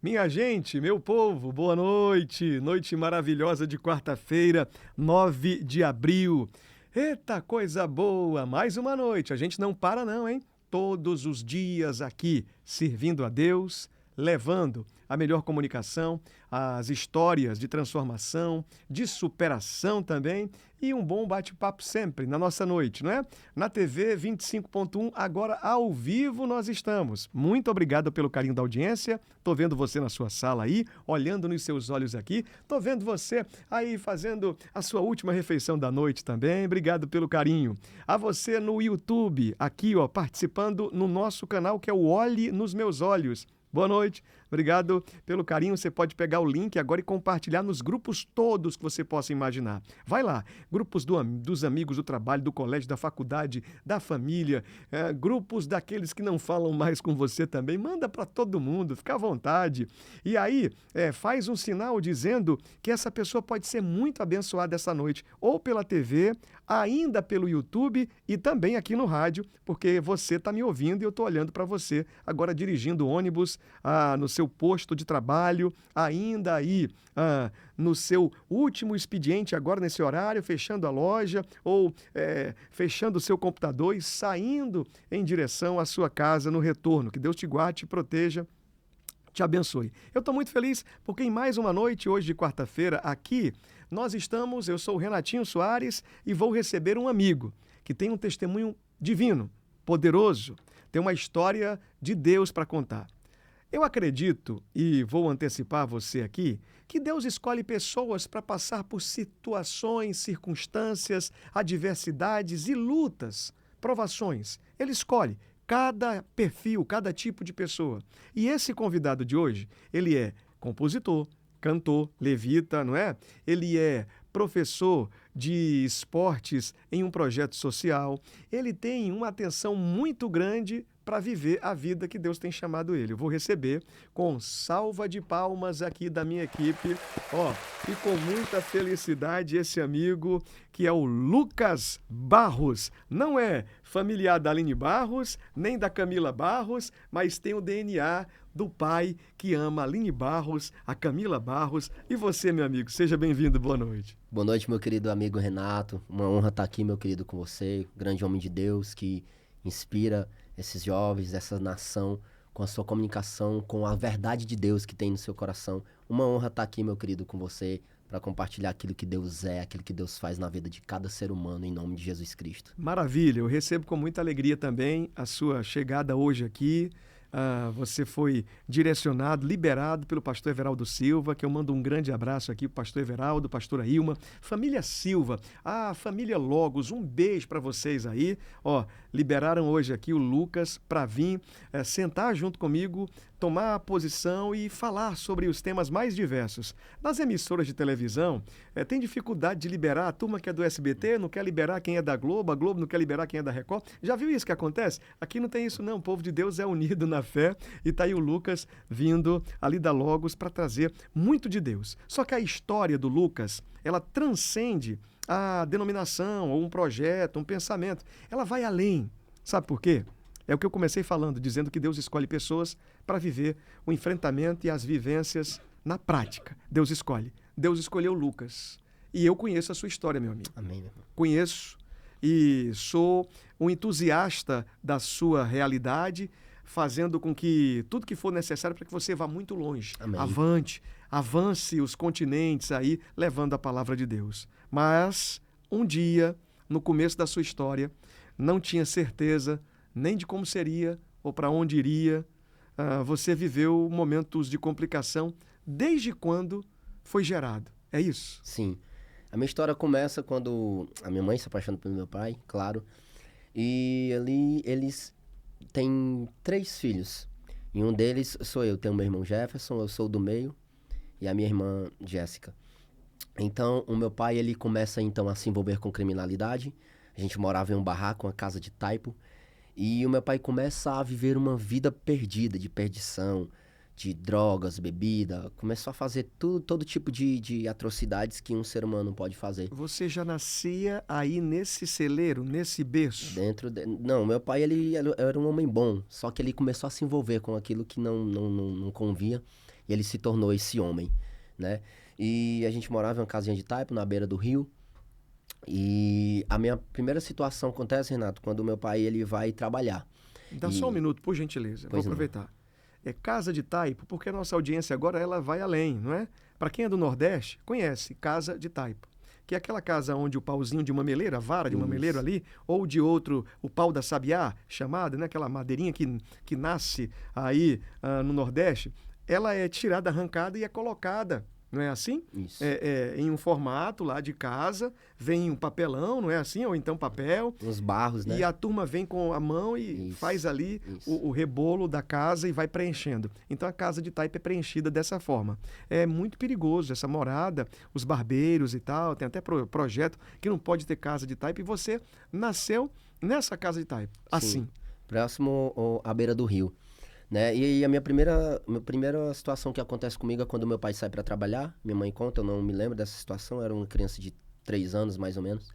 Minha gente, meu povo, boa noite. Noite maravilhosa de quarta-feira, 9 de abril. Eita, coisa boa! Mais uma noite. A gente não para não, hein? Todos os dias aqui, servindo a Deus, levando a melhor comunicação, as histórias de transformação, de superação também e um bom bate-papo sempre na nossa noite, não é? Na TV 25.1, agora ao vivo nós estamos. Muito obrigado pelo carinho da audiência. Tô vendo você na sua sala aí, olhando nos seus olhos aqui. Tô vendo você aí fazendo a sua última refeição da noite também. Obrigado pelo carinho. A você no YouTube, aqui ó, participando no nosso canal que é o Olhe nos Meus Olhos. Boa noite, obrigado pelo carinho. Você pode pegar o link agora e compartilhar nos grupos todos que você possa imaginar. Vai lá, grupos dos amigos do trabalho, do colégio, da faculdade, da família, grupos daqueles que não falam mais com você também. Manda para todo mundo, fica à vontade. E aí, faz um sinal dizendo que essa pessoa pode ser muito abençoada essa noite, ou pela TV, ainda pelo YouTube e também aqui no rádio, porque você está me ouvindo e eu estou olhando para você agora dirigindo o ônibus, no seu posto de trabalho, ainda aí no seu último expediente agora nesse horário, fechando a loja ou fechando o seu computador e saindo em direção à sua casa no retorno. Que Deus te guarde, te proteja, te abençoe. Eu estou muito feliz porque em mais uma noite, hoje de quarta-feira, aqui nós estamos, eu sou o Renatinho Soares e vou receber um amigo que tem um testemunho divino, poderoso, tem uma história de Deus para contar. Eu acredito, e vou antecipar você aqui, que Deus escolhe pessoas para passar por situações, circunstâncias, adversidades e lutas, provações. Ele escolhe cada perfil, cada tipo de pessoa. E esse convidado de hoje, ele é compositor, cantor, levita, não é? Ele é professor de esportes em um projeto social. Ele tem uma atenção muito grande para viver a vida que Deus tem chamado ele. Eu vou receber com salva de palmas aqui da minha equipe, e com muita felicidade esse amigo que é o Lucas Barros. Não é familiar da Aline Barros, nem da Camila Barros, mas tem o DNA do pai que ama a Aline Barros, a Camila Barros e você, meu amigo. Seja bem-vindo, boa noite. Boa noite, meu querido amigo Renato. Uma honra estar aqui, meu querido, com você. Grande homem de Deus que inspira esses jovens, essa nação, com a sua comunicação, com a verdade de Deus que tem no seu coração. Uma honra estar aqui, meu querido, com você, para compartilhar aquilo que Deus é, aquilo que Deus faz na vida de cada ser humano, em nome de Jesus Cristo. Maravilha, eu recebo com muita alegria também a sua chegada hoje aqui. Você foi direcionado, liberado pelo pastor Everaldo Silva, que eu mando um grande abraço aqui para o pastor Everaldo, pastora Ilma, família Silva, família Logos, um beijo para vocês aí. Liberaram hoje aqui o Lucas para vir sentar junto comigo, tomar a posição e falar sobre os temas mais diversos. Nas emissoras de televisão, tem dificuldade de liberar a turma que é do SBT, não quer liberar quem é da Globo, a Globo não quer liberar quem é da Record. Já viu isso que acontece? Aqui não tem isso não, o povo de Deus é unido na fé e tá aí o Lucas vindo ali da Logos para trazer muito de Deus. Só que a história do Lucas, ela transcende a denominação ou um projeto, um pensamento. Ela vai além. Sabe por quê? É o que eu comecei falando, dizendo que Deus escolhe pessoas para viver o enfrentamento e as vivências na prática. Deus escolhe. Deus escolheu Lucas. E eu conheço a sua história, meu amigo. Amém, meu irmão. Conheço e sou um entusiasta da sua realidade, fazendo com que tudo que for necessário para que você vá muito longe. Amém. Avance os continentes aí, levando a palavra de Deus. Mas, um dia, no começo da sua história, não tinha certeza nem de como seria ou para onde iria. Você viveu momentos de complicação desde quando foi gerado. É isso? Sim. A minha história começa quando a minha mãe se apaixona pelo meu pai, claro. E ali eles têm 3 filhos. E um deles sou eu. Tenho meu irmão Jefferson, eu sou o do meio, e a minha irmã Jéssica. Então, o meu pai, ele começa então a se envolver com criminalidade. A gente morava em um barraco, uma casa de taipo. E o meu pai começa a viver uma vida perdida, de perdição, de drogas, bebida. Começou a fazer todo tipo de atrocidades que um ser humano pode fazer. Você já nascia aí nesse celeiro, nesse berço? Não, meu pai, ele era um homem bom, só que ele começou a se envolver com aquilo que não convia. e ele se tornou esse homem, né? E a gente morava em uma casinha de taipo na beira do rio. E a minha primeira situação acontece, Renato, quando o meu pai ele vai trabalhar. Dá só um minuto, por gentileza. Vou Pois não. aproveitar. É casa de taipo, porque a nossa audiência agora ela vai além, não é? Para quem é do Nordeste, conhece casa de taipo. Que é aquela casa onde o pauzinho de mameleiro, a vara de mameleiro ali, ou de outro, o pau da sabiá, chamada, né? Aquela madeirinha que nasce aí no Nordeste, ela é tirada, arrancada e é colocada. Não é assim? Isso. Em um formato lá de casa, vem um papelão, não é assim? Ou então papel. Uns barros, né? E a turma vem com a mão e Isso, faz ali isso. o rebolo da casa e vai preenchendo. Então a casa de taipa é preenchida dessa forma. É muito perigoso essa morada, os barbeiros e tal, tem até projeto que não pode ter casa de taipa e você nasceu nessa casa de taipa. Assim. Sim, próximo à beira do rio. Né? E aí a minha primeira situação que acontece comigo é quando meu pai sai para trabalhar. Minha mãe conta, eu não me lembro dessa situação, eu era uma criança de 3 anos mais ou menos.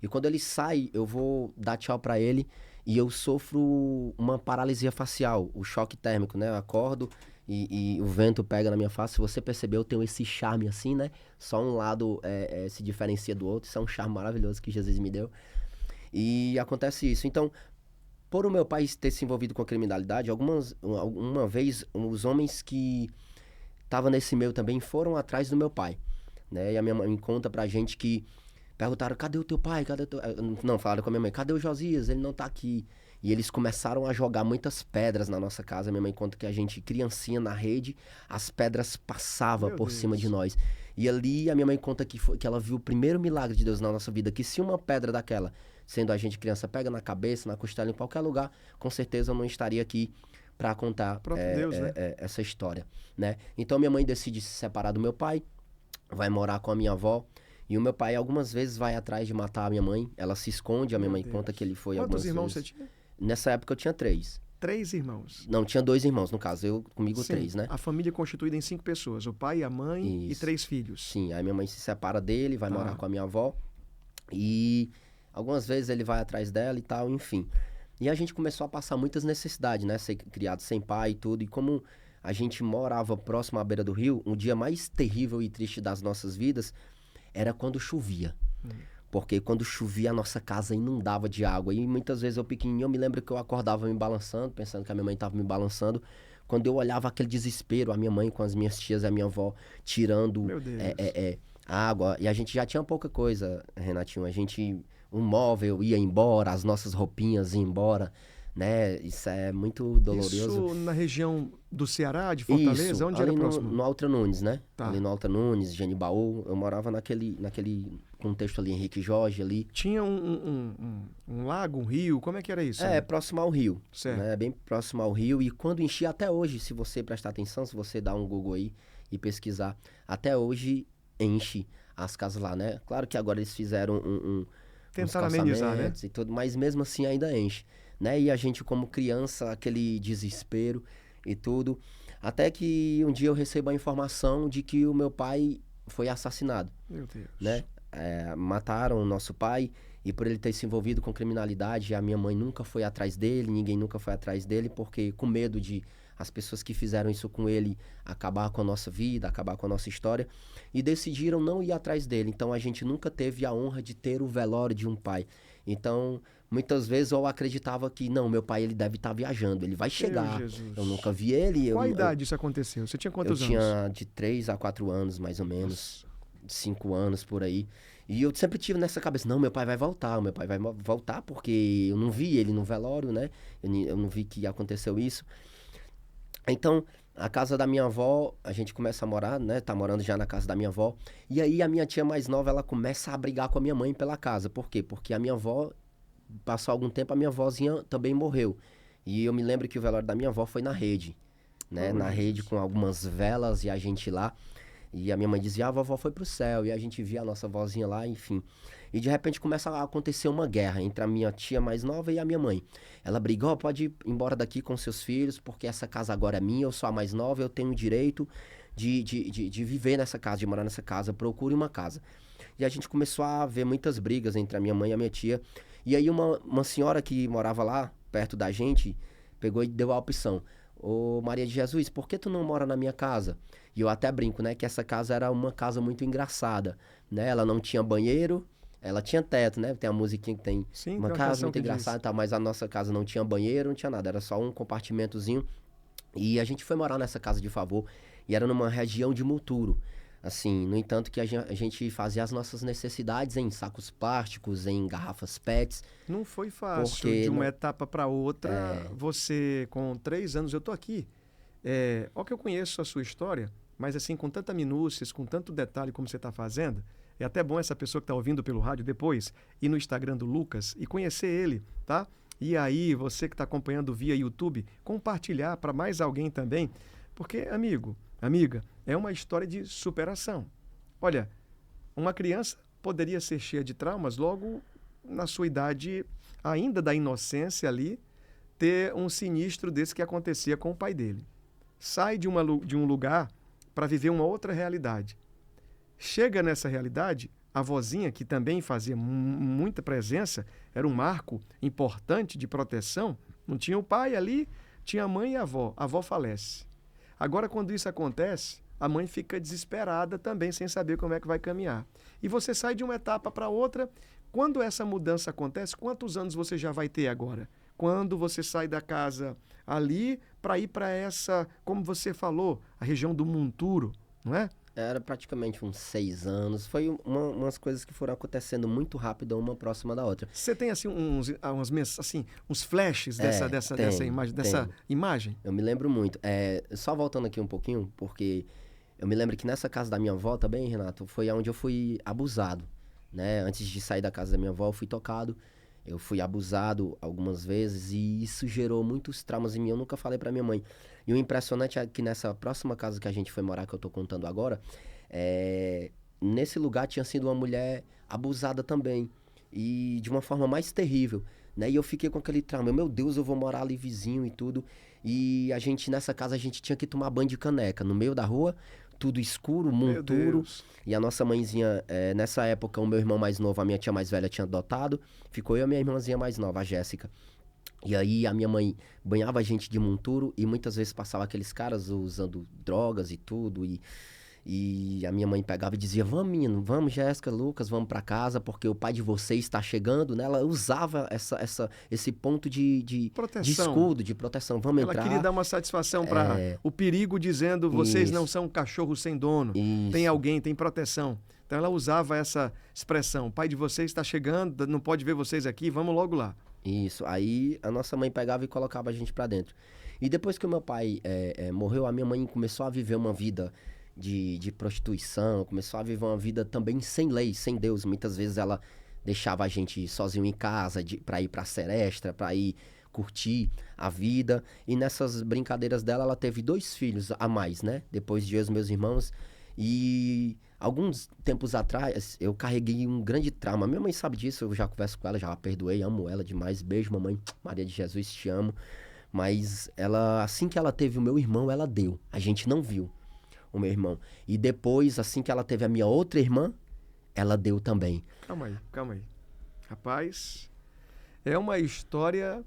E quando ele sai, eu vou dar tchau para ele e eu sofro uma paralisia facial, o choque térmico, né? Eu acordo e o vento pega na minha face. Se você percebeu, eu tenho esse charme assim, né? Só um lado se diferencia do outro. Isso é um charme maravilhoso que Jesus me deu. E acontece isso. Então, por o meu pai ter se envolvido com a criminalidade, uma vez os homens que estavam nesse meio também foram atrás do meu pai, né? E a minha mãe conta pra gente que perguntaram, cadê o teu pai? Não, falaram com a minha mãe, cadê o Josias? Ele não tá aqui. E eles começaram a jogar muitas pedras na nossa casa. Minha mãe conta que a gente, criancinha na rede, as pedras passavam por cima de nós. E ali a minha mãe conta que ela viu o primeiro milagre de Deus na nossa vida, que se uma pedra daquela, sendo a gente criança, pega na cabeça, na costela, em qualquer lugar, com certeza eu não estaria aqui para contar Deus, né? essa história, né? Então minha mãe decide se separar do meu pai, vai morar com a minha avó, e o meu pai algumas vezes vai atrás de matar a minha mãe, ela se esconde, a minha mãe conta que ele foi algumas vezes. Quantos irmãos você tinha? Nessa época eu tinha 3. 3 irmãos. Não, tinha 2 irmãos, no caso, eu comigo Sim, 3, né? A família é constituída em 5 pessoas, o pai, a mãe e 3 filhos. Sim, aí minha mãe se separa dele, vai morar com a minha avó, e algumas vezes ele vai atrás dela e tal, enfim. E a gente começou a passar muitas necessidades, né? Ser criado sem pai e tudo. E como a gente morava próximo à beira do rio, um dia mais terrível e triste das nossas vidas era quando chovia. Porque quando chovia a nossa casa inundava de água. E muitas vezes eu pequenininho, eu me lembro que eu acordava me balançando, pensando que a minha mãe estava me balançando. Quando eu olhava aquele desespero, a minha mãe com as minhas tias e a minha avó tirando água. E a gente já tinha pouca coisa, Renatinho. Um móvel ia embora, as nossas roupinhas iam embora, né? Isso é muito doloroso. Isso na região do Ceará, de Fortaleza? Isso, Onde ali era próximo? no Alta Nunes, né? Tá. Ali no Alta Nunes, Genibaú. Eu morava naquele contexto ali, Henrique Jorge ali. Tinha um lago, um rio? Como é que era isso? Próximo ao rio. Certo. Né? Bem próximo ao rio. E quando enchia, até hoje, se você prestar atenção, se você dar um Google aí e pesquisar, até hoje enche as casas lá, né? Claro que agora eles fizeram Tentaram amenizar, né? E tudo, mas mesmo assim ainda enche, né? E a gente como criança, aquele desespero e tudo, até que um dia eu recebo a informação de que o meu pai foi assassinado. Meu Deus. Né? Mataram o nosso pai e por ele ter se envolvido com criminalidade, a minha mãe nunca foi atrás dele, ninguém nunca foi atrás dele, porque com medo de as pessoas que fizeram isso com ele acabar com a nossa vida, acabar com a nossa história, e decidiram não ir atrás dele. Então a gente nunca teve a honra de ter o velório de um pai. Então, muitas vezes eu acreditava que, não, meu pai ele deve estar viajando, ele vai chegar. Eu nunca vi ele. Qual idade isso aconteceu? Você tinha quantos anos? Eu tinha de 3 a 4 anos, mais ou menos. 5 anos, por aí. E eu sempre tive nessa cabeça, não, meu pai vai voltar, porque eu não vi ele no velório, né? Eu não vi que aconteceu isso. Então, a casa da minha avó, a gente começa a morar, né? Tá morando já na casa da minha avó. E aí a minha tia mais nova, ela começa a brigar com a minha mãe pela casa. Por quê? Porque a minha avó, passou algum tempo, a minha avózinha também morreu. E eu me lembro que o velório da minha avó foi na rede, né? Na rede com algumas velas e a gente lá. E a minha mãe dizia, a vovó foi pro céu. E a gente via a nossa vozinha lá, enfim. E de repente começa a acontecer uma guerra entre a minha tia mais nova e a minha mãe. Ela brigou, pode ir embora daqui com seus filhos, porque essa casa agora é minha, eu sou a mais nova, eu tenho o direito de viver nessa casa, de morar nessa casa, procure uma casa. E a gente começou a ver muitas brigas entre a minha mãe e a minha tia. E aí uma senhora que morava lá, perto da gente, pegou e deu a opção. ô Maria de Jesus, por que tu não mora na minha casa? E eu até brinco, né, que essa casa era uma casa muito engraçada, né? Ela não tinha banheiro, ela tinha teto, né? Tem a musiquinha que tem Sim, uma tem uma casa canção muito que diz. engraçada e tal, mas a nossa casa não tinha banheiro, não tinha nada, era só um compartimentozinho. E a gente foi morar nessa casa de favor e era numa região de Muturo. Assim, no entanto que a gente fazia as nossas necessidades em sacos plásticos, em garrafas PETs, Não foi fácil porque de uma não- etapa para outra. Você, com 3 anos, eu tô aqui. Ó que eu conheço a sua história, mas assim, com tanta minúcias, com tanto detalhe como você está fazendo, é até bom essa pessoa que está ouvindo pelo rádio depois ir no Instagram do Lucas e conhecer ele, tá? E aí, você que está acompanhando via YouTube, compartilhar para mais alguém também, porque, amigo, amiga, é uma história de superação. Olha, uma criança poderia ser cheia de traumas logo na sua idade, ainda da inocência ali, ter um sinistro desse que acontecia com o pai dele. Sai de um lugar para viver uma outra realidade. Chega nessa realidade, a vozinha, que também fazia muita presença, era um marco importante de proteção. Não tinha o pai ali, tinha a mãe e a avó. A avó falece. Agora, quando isso acontece, a mãe fica desesperada também, sem saber como é que vai caminhar. E você sai de uma etapa para outra. Quando essa mudança acontece, quantos anos você já vai ter agora? Quando você sai da casa ali para ir para essa, como você falou, a região do Monturo, não é? Era praticamente uns 6 anos. Foi umas coisas que foram acontecendo muito rápido, uma próxima da outra. Você tem assim assim, uns flashes dessa Tenho. imagem? Eu me lembro muito. Só voltando aqui um pouquinho, porque eu me lembro que nessa casa da minha avó também, Renato, foi onde eu fui abusado, né? Antes de sair da casa da minha avó, eu fui tocado. Eu fui abusado algumas vezes e isso gerou muitos traumas em mim. Eu nunca falei pra minha mãe. E o impressionante é que nessa próxima casa que a gente foi morar, que eu tô contando agora, nesse lugar tinha sido uma mulher abusada também. E de uma forma mais terrível, né? E eu fiquei com aquele trauma. Meu Deus, eu vou morar ali vizinho e tudo. E nessa casa, a gente tinha que tomar banho de caneca. No meio da rua, tudo escuro, Meu monturo. Deus. E a nossa mãezinha, nessa época, o meu irmão mais novo, a minha tia mais velha tinha adotado. Ficou eu e a minha irmãzinha mais nova, a Jéssica. E aí a minha mãe banhava a gente de monturo e muitas vezes passava aqueles caras usando drogas e tudo. E a minha mãe pegava e dizia, vamos menino, vamos Jéssica, Lucas, vamos pra casa porque o pai de vocês está chegando, né? Ela usava esse ponto de Proteção. escudo, de proteção. Vamos Ela entrar. queria dar uma satisfação para o perigo, dizendo, vocês não Isso. são cachorros sem dono. Tem Isso. alguém, tem proteção. Então ela usava essa expressão, o pai de vocês está chegando, não pode ver vocês aqui, vamos logo lá. Isso. Aí a nossa mãe pegava e colocava a gente pra dentro. E depois que o meu pai morreu, a minha mãe começou a viver uma vida de prostituição, começou a viver uma vida também sem lei, sem Deus. Muitas vezes ela deixava a gente sozinho em casa pra ir pra seresta, pra ir curtir a vida. E nessas brincadeiras dela, ela teve 2 filhos a mais, né? Depois de eu e os meus irmãos. E alguns tempos atrás, eu carreguei um grande trauma. Minha mãe sabe disso, eu já converso com ela, já a perdoei, amo ela demais. Beijo, mamãe. Maria de Jesus, te amo. Mas ela, assim que ela teve o meu irmão, ela deu. A gente não viu o meu irmão. E depois, assim que ela teve a minha outra irmã, ela deu também. Calma aí, calma aí. Rapaz, é uma história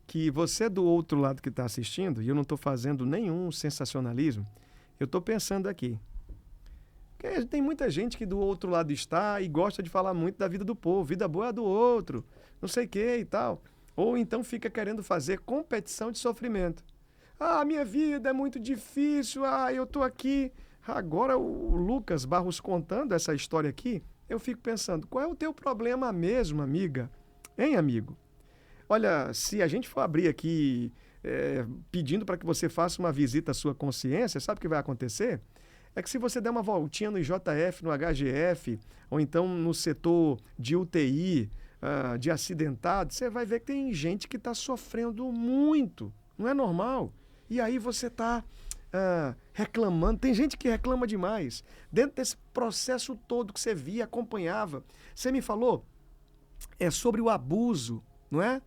que você do outro lado que está assistindo, e eu não estou fazendo nenhum sensacionalismo, eu estou pensando aqui. Porque tem muita gente que do outro lado está e gosta de falar muito da vida do povo. Vida boa é a do outro, não sei o que e tal. Ou então fica querendo fazer competição de sofrimento. Ah, minha vida é muito difícil, eu tô aqui. Agora o Lucas Barros contando essa história aqui, eu fico pensando, qual é o teu problema mesmo, amiga? Hein, amigo? Olha, se a gente for abrir aqui pedindo para que você faça uma visita à sua consciência, sabe o que vai acontecer? É que se você der uma voltinha no IJF, no HGF, ou então no setor de UTI, de acidentado, você vai ver que tem gente que está sofrendo muito. Não é normal. E aí você está reclamando. Tem gente que reclama demais. Dentro desse processo todo que você via, acompanhava. Você me falou sobre o abuso, não é?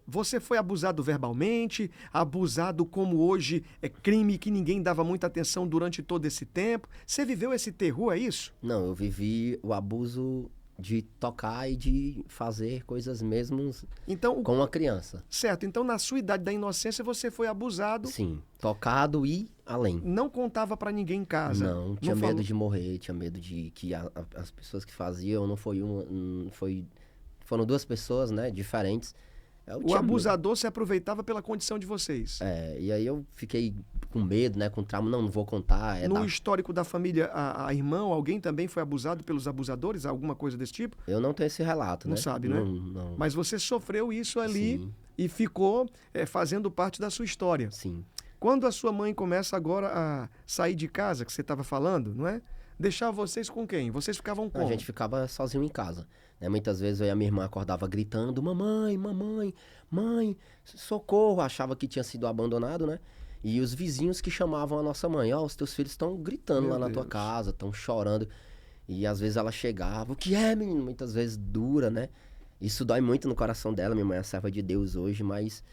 Você foi abusado verbalmente, abusado como hoje é crime que ninguém dava muita atenção durante todo esse tempo. Você viveu esse terror, é isso? Não, eu vivi o abuso de tocar e de fazer coisas mesmo Então, com a criança. certo. Então, na sua idade da inocência, você foi abusado, Sim, tocado e além. não contava pra ninguém em casa. Não, tinha falou- medo de morrer, tinha medo de que as pessoas que faziam não foi uma, foram duas pessoas, né, diferentes. Eu O tinha medo. abusador se aproveitava pela condição de vocês. E aí eu fiquei com medo, né, com trauma, não vou contar. No histórico da família, a irmã ou alguém também foi abusado pelos abusadores? Alguma coisa desse tipo? Eu não tenho esse relato, Não né? sabe, né? Não. Mas você sofreu isso ali Sim, e ficou fazendo parte da sua história. sim. Quando a sua mãe começa agora a sair de casa, que você estava falando, não é? Deixar vocês com quem? Vocês ficavam A como? gente ficava sozinho em casa, né? Muitas vezes eu e a minha irmã acordava gritando, mamãe, mamãe, mãe, socorro. Achava que tinha sido abandonado, né? E os vizinhos que chamavam a nossa mãe, ó, os teus filhos estão gritando Meu lá na tua Deus. casa, estão chorando. E às vezes ela chegava, o que é, menino? Muitas vezes dura, né? Isso dói muito no coração dela, minha mãe é serva de Deus hoje, mas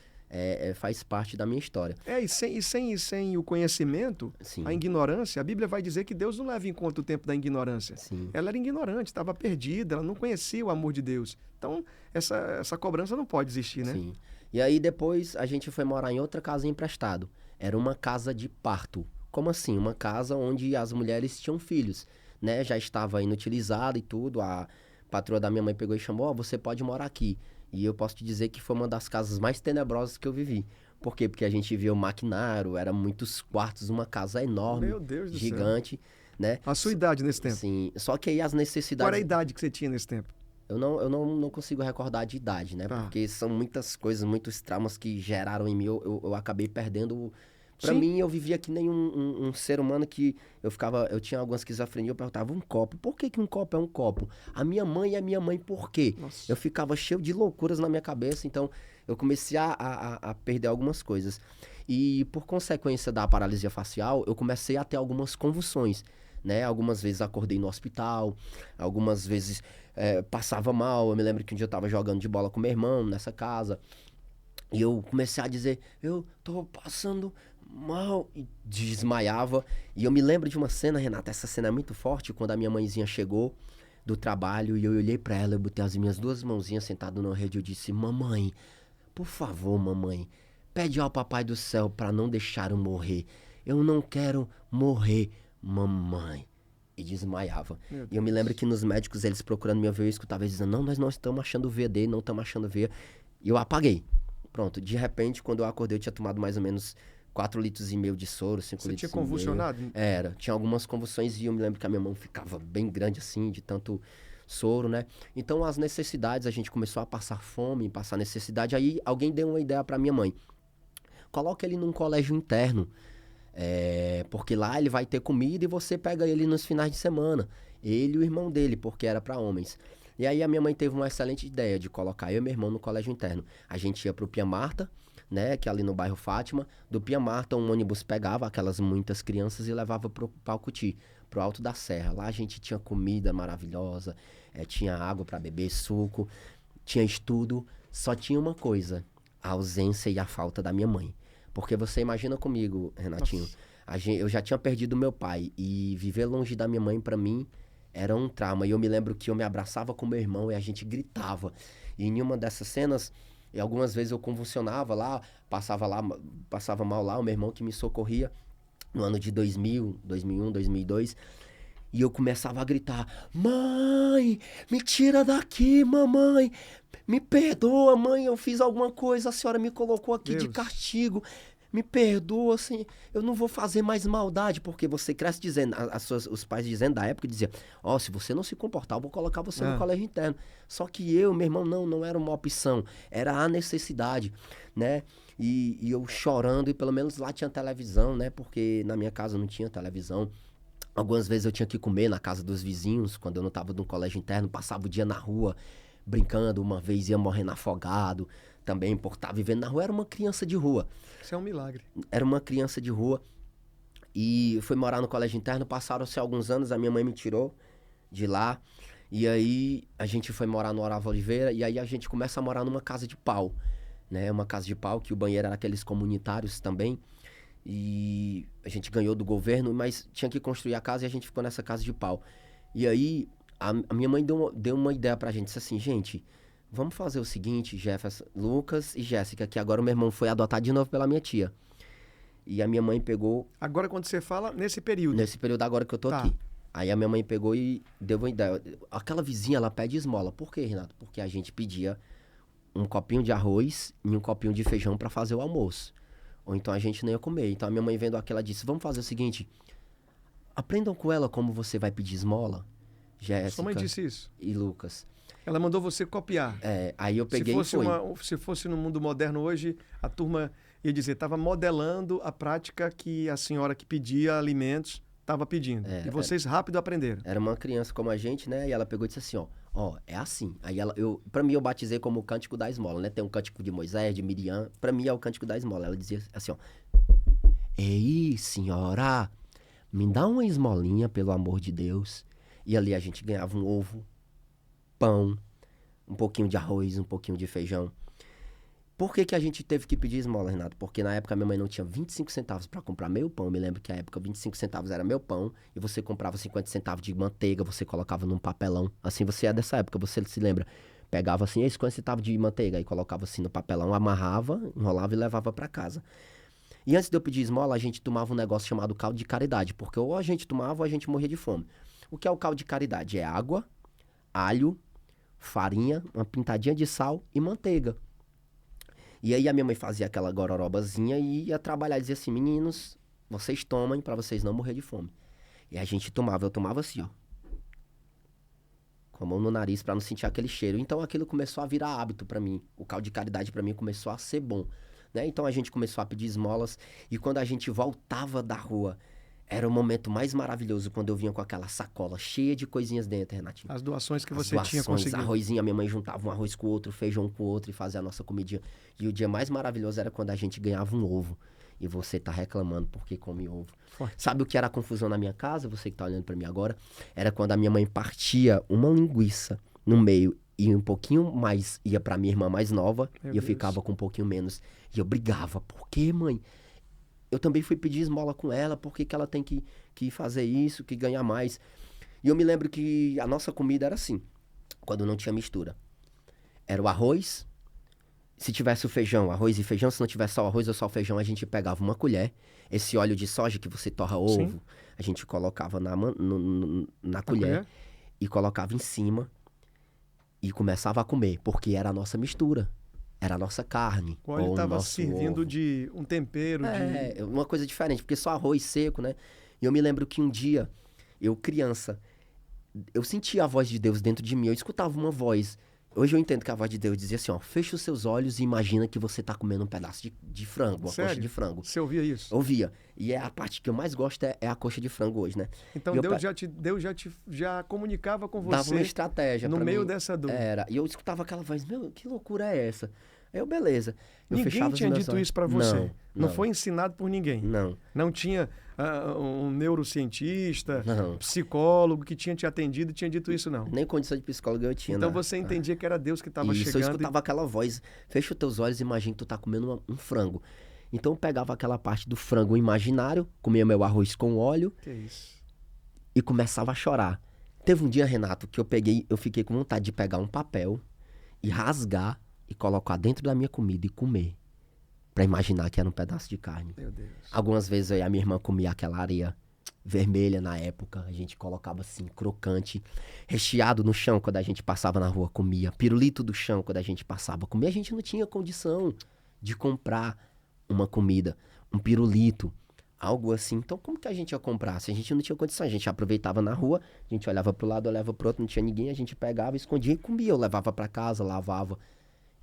faz parte da minha história. E sem o conhecimento, Sim, a ignorância, a Bíblia vai dizer que Deus não leva em conta o tempo da ignorância. sim. Ela era ignorante, estava perdida, ela não conhecia o amor de Deus. Então, essa cobrança não pode existir, né? Sim. E aí depois a gente foi morar em outra casa emprestado. Era uma casa de parto. Como assim? Uma casa onde as mulheres tinham filhos, né? Já estava inutilizada e tudo. A patroa da minha mãe pegou e chamou, ó, você pode morar aqui. E eu posso te dizer que foi uma das casas mais tenebrosas que eu vivi. Por quê? Porque a gente via o maquinário, era muitos quartos, uma casa enorme, Meu Deus do céu. gigante, né? A sua idade nesse tempo? Sim, só que aí as Qual era a necessidades... idade que você tinha nesse tempo? Eu não consigo recordar de idade, né? Tá. Porque são muitas coisas, muitos traumas que geraram em mim. Eu acabei perdendo. Pra Sim. mim, eu vivia que nem um ser humano que eu tinha alguma esquizofrenia, eu perguntava, um copo, por que um copo é um copo? A minha mãe é minha mãe, por quê? Nossa. Eu ficava cheio de loucuras na minha cabeça, então eu comecei a perder algumas coisas. E por consequência da paralisia facial, eu comecei a ter algumas convulsões, né? Algumas vezes acordei no hospital, algumas vezes passava mal. Eu me lembro que um dia eu tava jogando de bola com meu irmão nessa casa, e eu comecei a dizer, eu tô passando mal, e desmaiava. E eu me lembro de uma cena, Renata, essa cena é muito forte, quando a minha mãezinha chegou do trabalho e eu olhei pra ela, eu botei as minhas duas mãozinhas sentado na rede e eu disse, mamãe, por favor, mamãe, pede ao papai do céu pra não deixar eu morrer. Eu não quero morrer, mamãe. E desmaiava. Meu E eu me Deus. lembro que nos médicos, eles procurando meu veia, eu escutava eles dizendo, não, nós não estamos achando veia dele, não estamos achando veia. E eu apaguei. Pronto, de repente, quando eu acordei, eu tinha tomado mais ou menos 4,5 litros de soro, 5 Você litros tinha e meio. convulsionado? Era, tinha algumas convulsões e eu me lembro que a minha mão ficava bem grande assim, de tanto soro, né? Então as necessidades, a gente começou a passar fome, passar necessidade. Aí alguém deu uma ideia pra minha mãe. Coloca ele num colégio interno, porque lá ele vai ter comida e você pega ele nos finais de semana. Ele e o irmão dele, porque era pra homens. E aí a minha mãe teve uma excelente ideia de colocar eu e meu irmão no colégio interno. A gente ia pro Pia Marta, né, que é ali no bairro Fátima. Do Pia Marta, um ônibus pegava aquelas muitas crianças e levava pro Palcuti, pro Alto da Serra. Lá a gente tinha comida maravilhosa, tinha água para beber, suco, tinha estudo. Só tinha uma coisa, a ausência e a falta da minha mãe. Porque você imagina comigo, Renatinho, eu já tinha perdido meu pai e viver longe da minha mãe pra mim era um trauma. E eu me lembro que eu me abraçava com meu irmão e a gente gritava. E em uma dessas cenas, e algumas vezes eu convulsionava lá, passava mal lá, o meu irmão que me socorria no ano de 2000, 2001, 2002. E eu começava a gritar, mãe, me tira daqui, mamãe, me perdoa, mãe, eu fiz alguma coisa, a senhora me colocou aqui de Deus. castigo, me perdoa, assim, eu não vou fazer mais maldade, porque você cresce dizendo, os pais dizendo da época, diziam, ó, se você não se comportar, eu vou colocar você no colégio interno. Só que eu, meu irmão, não era uma opção, era a necessidade, né? E eu chorando, e pelo menos lá tinha televisão, né? Porque na minha casa não tinha televisão. Algumas vezes eu tinha que comer na casa dos vizinhos, quando eu não estava no colégio interno, passava o dia na rua, brincando, uma vez ia morrendo afogado, também por estar vivendo na rua, era uma criança de rua. Isso é um milagre. Era uma criança de rua e fui morar no colégio interno, passaram-se alguns anos, a minha mãe me tirou de lá, e aí a gente foi morar no Orava Oliveira, e aí a gente começa a morar numa casa de pau, né, uma casa de pau, que o banheiro era aqueles comunitários também, e a gente ganhou do governo, mas tinha que construir a casa e a gente ficou nessa casa de pau. E aí A minha mãe deu uma ideia pra gente, disse assim, gente, vamos fazer o seguinte, Jefferson, Lucas e Jéssica, que agora o meu irmão foi adotado de novo pela minha tia. E a minha mãe pegou, Agora, quando você fala, nesse período. nesse período agora que eu tô Tá. aqui. Aí a minha mãe pegou e deu uma ideia. Aquela vizinha, ela pede esmola. Por quê, Renato? Porque a gente pedia um copinho de arroz e um copinho de feijão pra fazer o almoço. Ou então a gente não ia comer. Então a minha mãe vendo aquilo, ela disse, vamos fazer o seguinte, aprendam com ela como você vai pedir esmola, Sua mãe Jéssica disse isso. e Lucas. Ela mandou você copiar. Aí eu peguei e fui. Se fosse no mundo moderno hoje, a turma ia dizer, estava modelando a prática que a senhora que pedia alimentos estava pedindo. E vocês rápido aprenderam. Era uma criança como a gente, né? E ela pegou e disse assim, ó, é assim. Aí pra mim eu batizei como o cântico da esmola, né? Tem um cântico de Moisés, de Miriam, pra mim é o cântico da esmola. Ela dizia assim, ó, ei, senhora, me dá uma esmolinha, pelo amor de Deus. E ali a gente ganhava um ovo, pão, um pouquinho de arroz, um pouquinho de feijão. Por que que a gente teve que pedir esmola, Renato? Porque na época minha mãe não tinha 25 centavos para comprar meio pão. Eu me lembro que na época 25 centavos era meu pão e você comprava 50 centavos de manteiga, você colocava num papelão. Assim, você é dessa época, você se lembra? Pegava assim, 50 centavos de manteiga e colocava assim no papelão, amarrava, enrolava e levava para casa. E antes de eu pedir esmola, a gente tomava um negócio chamado caldo de caridade, porque ou a gente tomava ou a gente morria de fome. O que é o caldo de caridade? É água, alho, farinha, uma pintadinha de sal e manteiga. E aí a minha mãe fazia aquela gororobazinha e ia trabalhar e dizia assim, meninos, vocês tomem pra vocês não morrer de fome. E a gente tomava, eu tomava assim, ó. Com a mão no nariz pra não sentir aquele cheiro. Então aquilo começou a virar hábito pra mim. O caldo de caridade pra mim começou a ser bom, né? Então a gente começou a pedir esmolas e quando a gente voltava da rua, era o momento mais maravilhoso quando eu vinha com aquela sacola cheia de coisinhas dentro, Renatinho. As doações que As você tinha doações, conseguido. arrozinho, a minha mãe juntava um arroz com o outro, feijão com o outro e fazia a nossa comidinha. E o dia mais maravilhoso era quando a gente ganhava um ovo. E você tá reclamando porque come ovo. Forte. Sabe o que era a confusão na minha casa? Você que tá olhando pra mim agora. Era quando a minha mãe partia uma linguiça no meio e um pouquinho mais ia pra minha irmã mais nova. Meu e eu Deus. ficava com um pouquinho menos. E eu brigava. Por quê, mãe? Eu também fui pedir esmola com ela. Por que que ela tem que fazer isso, que ganhar mais? E eu me lembro que a nossa comida era assim, quando não tinha mistura. Era o arroz, se tivesse o feijão, arroz e feijão, se não tivesse só o arroz ou só o feijão, a gente pegava uma colher, esse óleo de soja que você torra ovo, Sim. a gente colocava na colher e colocava em cima e começava a comer, porque era a nossa mistura, era a nossa carne. O óleo ou o estava nosso servindo ovo. de um tempero, de... Uma coisa diferente, porque só arroz seco, né? E eu me lembro que um dia, eu criança, eu sentia a voz de Deus dentro de mim, eu escutava uma voz. Hoje eu entendo que a voz de Deus dizia assim, ó, fecha os seus olhos e imagina que você tá comendo um pedaço de frango, uma Sério? coxa de frango. Você ouvia isso? Ouvia. E a parte que eu mais gosto é a coxa de frango hoje, né? Então E eu Deus já comunicava com dava uma você estratégia no pra meio mim. dessa dor. Era. E eu escutava aquela voz, meu, que loucura é essa? Aí eu, beleza. Eu Ninguém fechava os tinha meus dito olhos. isso pra você. Não, Não foi ensinado por ninguém. Não, Não tinha um neurocientista, não. psicólogo que tinha te atendido e tinha dito isso, não. Nem condição de psicólogo eu tinha. Então né? você entendia que era Deus que estava Isso, eu chegando. escutava aquela voz, fecha os teus olhos e imagina que tu tá comendo um frango. Então eu pegava aquela parte do frango imaginário, comia meu arroz com óleo Que isso? e começava a chorar. Teve um dia, Renato, que eu fiquei com vontade de pegar um papel e rasgar e colocar dentro da minha comida e comer. Pra imaginar que era um pedaço de carne. Meu Deus. Algumas vezes eu e a minha irmã comia aquela areia vermelha na época. A gente colocava assim, crocante, recheado no chão quando a gente passava na rua, comia. Pirulito do chão quando a gente passava, comia. A gente não tinha condição de comprar uma comida, um pirulito, algo assim. Então como que a gente ia comprar? Se a gente não tinha condição, a gente aproveitava na rua, a gente olhava pro lado, olhava pro outro, não tinha ninguém, a gente pegava, escondia e comia. Eu levava pra casa, lavava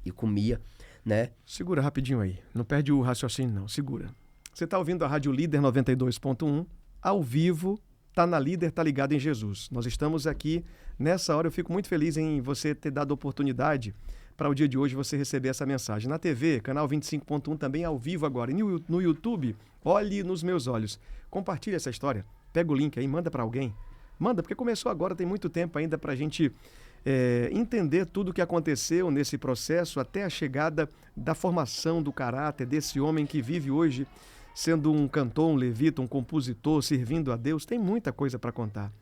e comia, né? Segura rapidinho aí. Não perde o raciocínio, não. Segura. Você está ouvindo a Rádio Líder 92.1, ao vivo, tá na Líder, tá ligado em Jesus. Nós estamos aqui nessa hora. Eu fico muito feliz em você ter dado a oportunidade para o dia de hoje você receber essa mensagem. Na TV, canal 25.1, também ao vivo agora. E no YouTube, olhe nos meus olhos. Compartilhe essa história. Pega o link aí, manda para alguém. Manda, porque começou agora, tem muito tempo ainda para a gente entender tudo o que aconteceu nesse processo até a chegada da formação do caráter desse homem que vive hoje sendo um cantor, um levita, um compositor, servindo a Deus. Tem muita coisa para contar.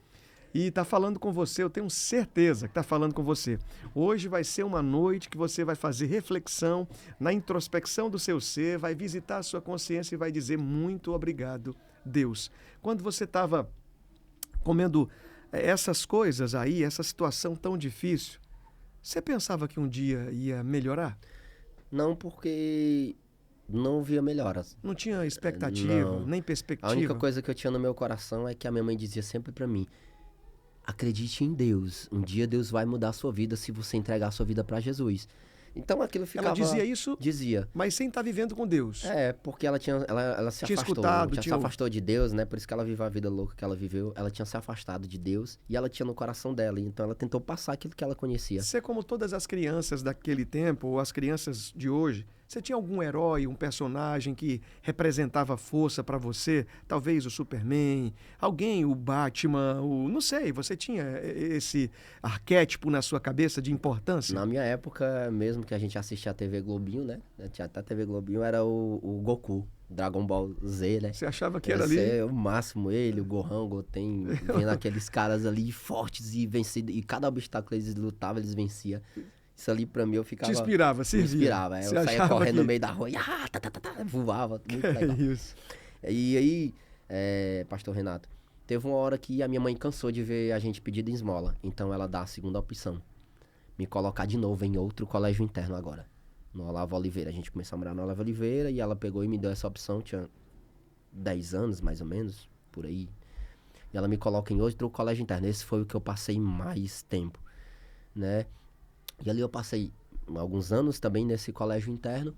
e tá falando com você, eu tenho certeza que tá falando com você. Hoje vai ser uma noite que você vai fazer reflexão na introspecção do seu ser, vai visitar a sua consciência e vai dizer muito obrigado, Deus. Quando você estava comendo essas coisas aí, essa situação tão difícil, você pensava que um dia ia melhorar? Não, porque não via melhoras. Não tinha expectativa, Não. nem A única perspectiva? coisa que eu tinha no meu coração é que a minha mãe dizia sempre pra mim: acredite em Deus. Um dia Deus vai mudar a sua vida se você entregar a sua vida pra Jesus. Então aquilo ficava... Ela dizia isso, Dizia. mas sem estar vivendo com Deus. É, porque ela se Tinha afastou. escutado, Se tinha- afastou de Deus, né? Por isso que ela viveu a vida louca que ela viveu. Ela tinha se afastado de Deus e ela tinha no coração dela. Então ela tentou passar aquilo que ela conhecia. Ser como todas as crianças daquele tempo, ou as crianças de hoje, você tinha algum herói, um personagem que representava força pra você? Talvez o Superman, alguém, o Batman, não sei, você tinha esse arquétipo na sua cabeça de importância? Na minha época, mesmo que a gente assistia a TV Globinho, né? Tinha até a TV Globinho, era o Goku, Dragon Ball Z, né? Você achava que era Esse ali? é o máximo, ele, o Gohan, o Goten, vendo aqueles caras ali fortes e vencidos. E cada obstáculo eles lutavam, eles venciam. Isso ali pra mim eu ficava... Te inspirava, Me servia? inspirava. Você Eu saía achava correndo que- no meio da rua e voava, muito legal. Isso. E aí, pastor Renato, teve uma hora que a minha mãe cansou de ver a gente pedindo esmola. Então ela dá a segunda opção. Me colocar de novo em outro colégio interno agora. No Olavo Oliveira. A gente começou a morar no Olavo Oliveira e ela pegou e me deu essa opção. Tinha 10 anos, mais ou menos, por aí. E ela me coloca em outro colégio interno. Esse foi o que eu passei mais tempo, né? E ali eu passei alguns anos também nesse colégio interno.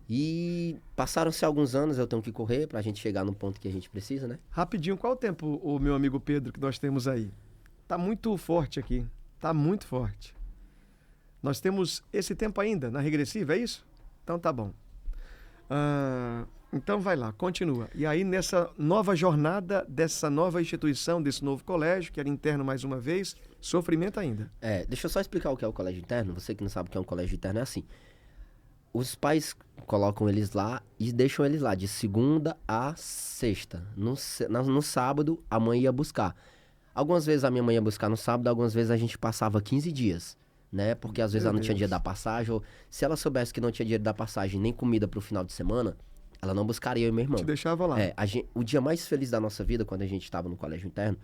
E passaram-se alguns anos, eu tenho que correr pra gente chegar no ponto que a gente precisa, né? Rapidinho, qual o tempo, o meu amigo Pedro, que nós temos aí? Tá muito forte aqui. Tá muito forte. Nós temos esse tempo ainda na regressiva, é isso? Então tá bom. Então vai lá, continua. E aí nessa nova jornada, dessa nova instituição, desse novo colégio, que era interno mais uma vez, sofrimento ainda. Deixa eu só explicar o que é o colégio interno. Você que não sabe o que é um colégio interno, é assim. Os pais colocam eles lá e deixam eles lá de segunda a sexta. No sábado, a mãe ia buscar. Algumas vezes a minha mãe ia buscar no sábado, algumas vezes a gente passava 15 dias, né? Porque às vezes Meu ela não tinha dia Deus. da passagem, ou se ela soubesse que não tinha dinheiro da passagem nem comida pro final de semana, ela não buscaria eu e meu irmão. Te deixava lá. O dia mais feliz da nossa vida, quando a gente estava no colégio interno,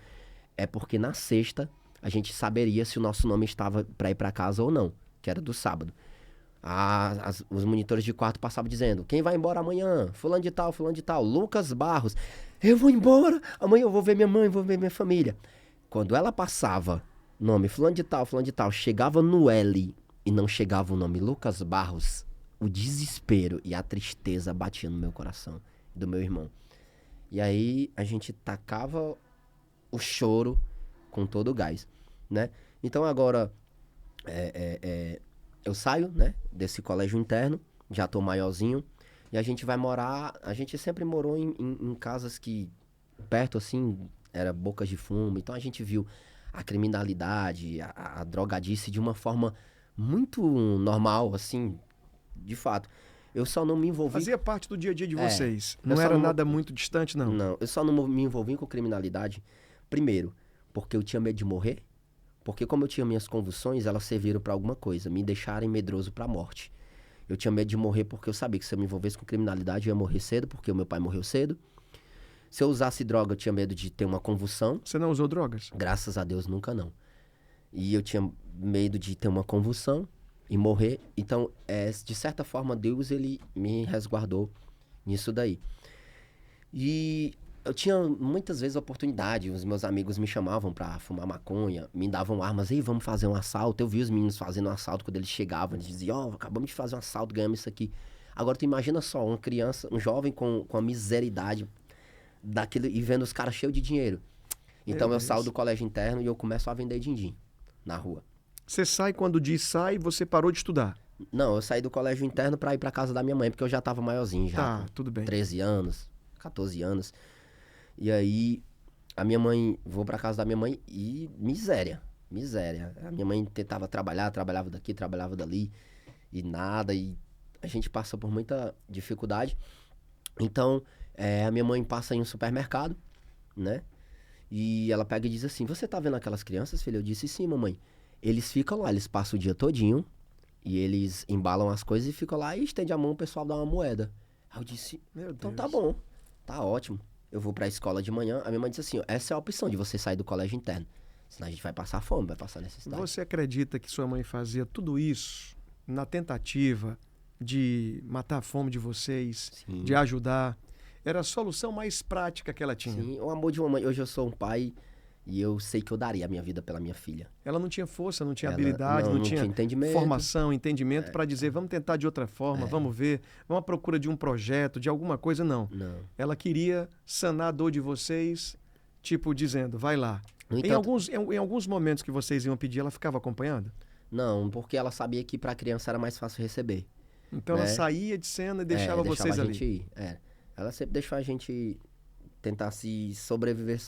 é porque na sexta a gente saberia se o nosso nome estava para ir para casa ou não, que era do sábado. Os monitores de quarto passavam dizendo: quem vai embora amanhã? Fulano de tal, Lucas Barros. Eu vou embora, amanhã eu vou ver minha mãe, vou ver minha família. Quando ela passava nome fulano de tal, chegava no L e não chegava o nome Lucas Barros, o desespero e a tristeza batia no meu coração, do meu irmão. E aí a gente tacava o choro com todo o gás, né? Então agora eu saio, né, desse colégio interno, já tô maiorzinho, e a gente vai morar... A gente sempre morou em casas que, perto assim, era bocas de fumo. Então a gente viu a criminalidade, a drogadice de uma forma muito normal, assim, de fato. Eu só não me envolvi... Fazia parte do dia a dia de É, vocês. eu Não só era não- nada muito distante, não. Não, eu só não me envolvi com criminalidade, primeiro, porque eu tinha medo de morrer, porque como eu tinha minhas convulsões, elas serviram pra alguma coisa, me deixarem medroso pra morte. Eu tinha medo de morrer porque eu sabia que se eu me envolvesse com criminalidade, eu ia morrer cedo, porque o meu pai morreu cedo. Se eu usasse droga, eu tinha medo de ter uma convulsão. Você não usou drogas? Graças a Deus, nunca não. E eu tinha medo de ter uma convulsão e morrer. Então, de certa forma, Deus, ele me resguardou nisso daí. E eu tinha muitas vezes a oportunidade, os meus amigos me chamavam pra fumar maconha, me davam armas, ei, vamos fazer um assalto. Eu vi os meninos fazendo um assalto, quando eles chegavam, eles diziam, acabamos de fazer um assalto, ganhamos isso aqui. Agora tu imagina só, uma criança, um jovem com a miseridade daquilo, e vendo os caras cheios de dinheiro. Então Meu eu saio Deus. do colégio interno e eu começo a vender din-din na rua. Você sai quando diz sai, você parou de estudar. Não, eu saí do colégio interno pra ir pra casa da minha mãe, porque eu já tava maiorzinho, já Tá, com tudo bem. 13 anos, 14 anos. E aí, a minha mãe, vou pra casa da minha mãe e miséria. A minha mãe tentava trabalhar, trabalhava daqui, trabalhava dali, e nada, e a gente passa por muita dificuldade. Então, a minha mãe passa em um supermercado, né? E ela pega e diz assim, você tá vendo aquelas crianças, filho? Eu disse, sim, mamãe. Eles ficam lá, eles passam o dia todinho e eles embalam as coisas e ficam lá e estende a mão, o pessoal dá uma moeda. Aí eu disse, Meu então Deus. tá bom, tá ótimo. Eu vou pra escola de manhã. A minha mãe disse assim, ó, essa é a opção de você sair do colégio interno. Senão a gente vai passar fome, vai passar necessidade. Você acredita que sua mãe fazia tudo isso na tentativa de matar a fome de vocês, Sim. de ajudar? Era a solução mais prática que ela tinha. Sim, o amor de uma mãe. Hoje eu sou um pai e eu sei que eu daria a minha vida pela minha filha. Ela não tinha força, não tinha Ela habilidade, não tinha entendimento. formação, entendimento para dizer, vamos tentar de outra forma, vamos ver, vamos à procura de um projeto, de alguma coisa, não. Não. Ela queria sanar a dor de vocês, tipo, dizendo, vai lá. No Em entanto, alguns momentos que vocês iam pedir, ela ficava acompanhando? não, porque ela sabia que pra criança era mais fácil receber. Então ela Né? saía de cena e deixava vocês a ali. gente ir. Ela sempre deixou a gente tentar se sobreviver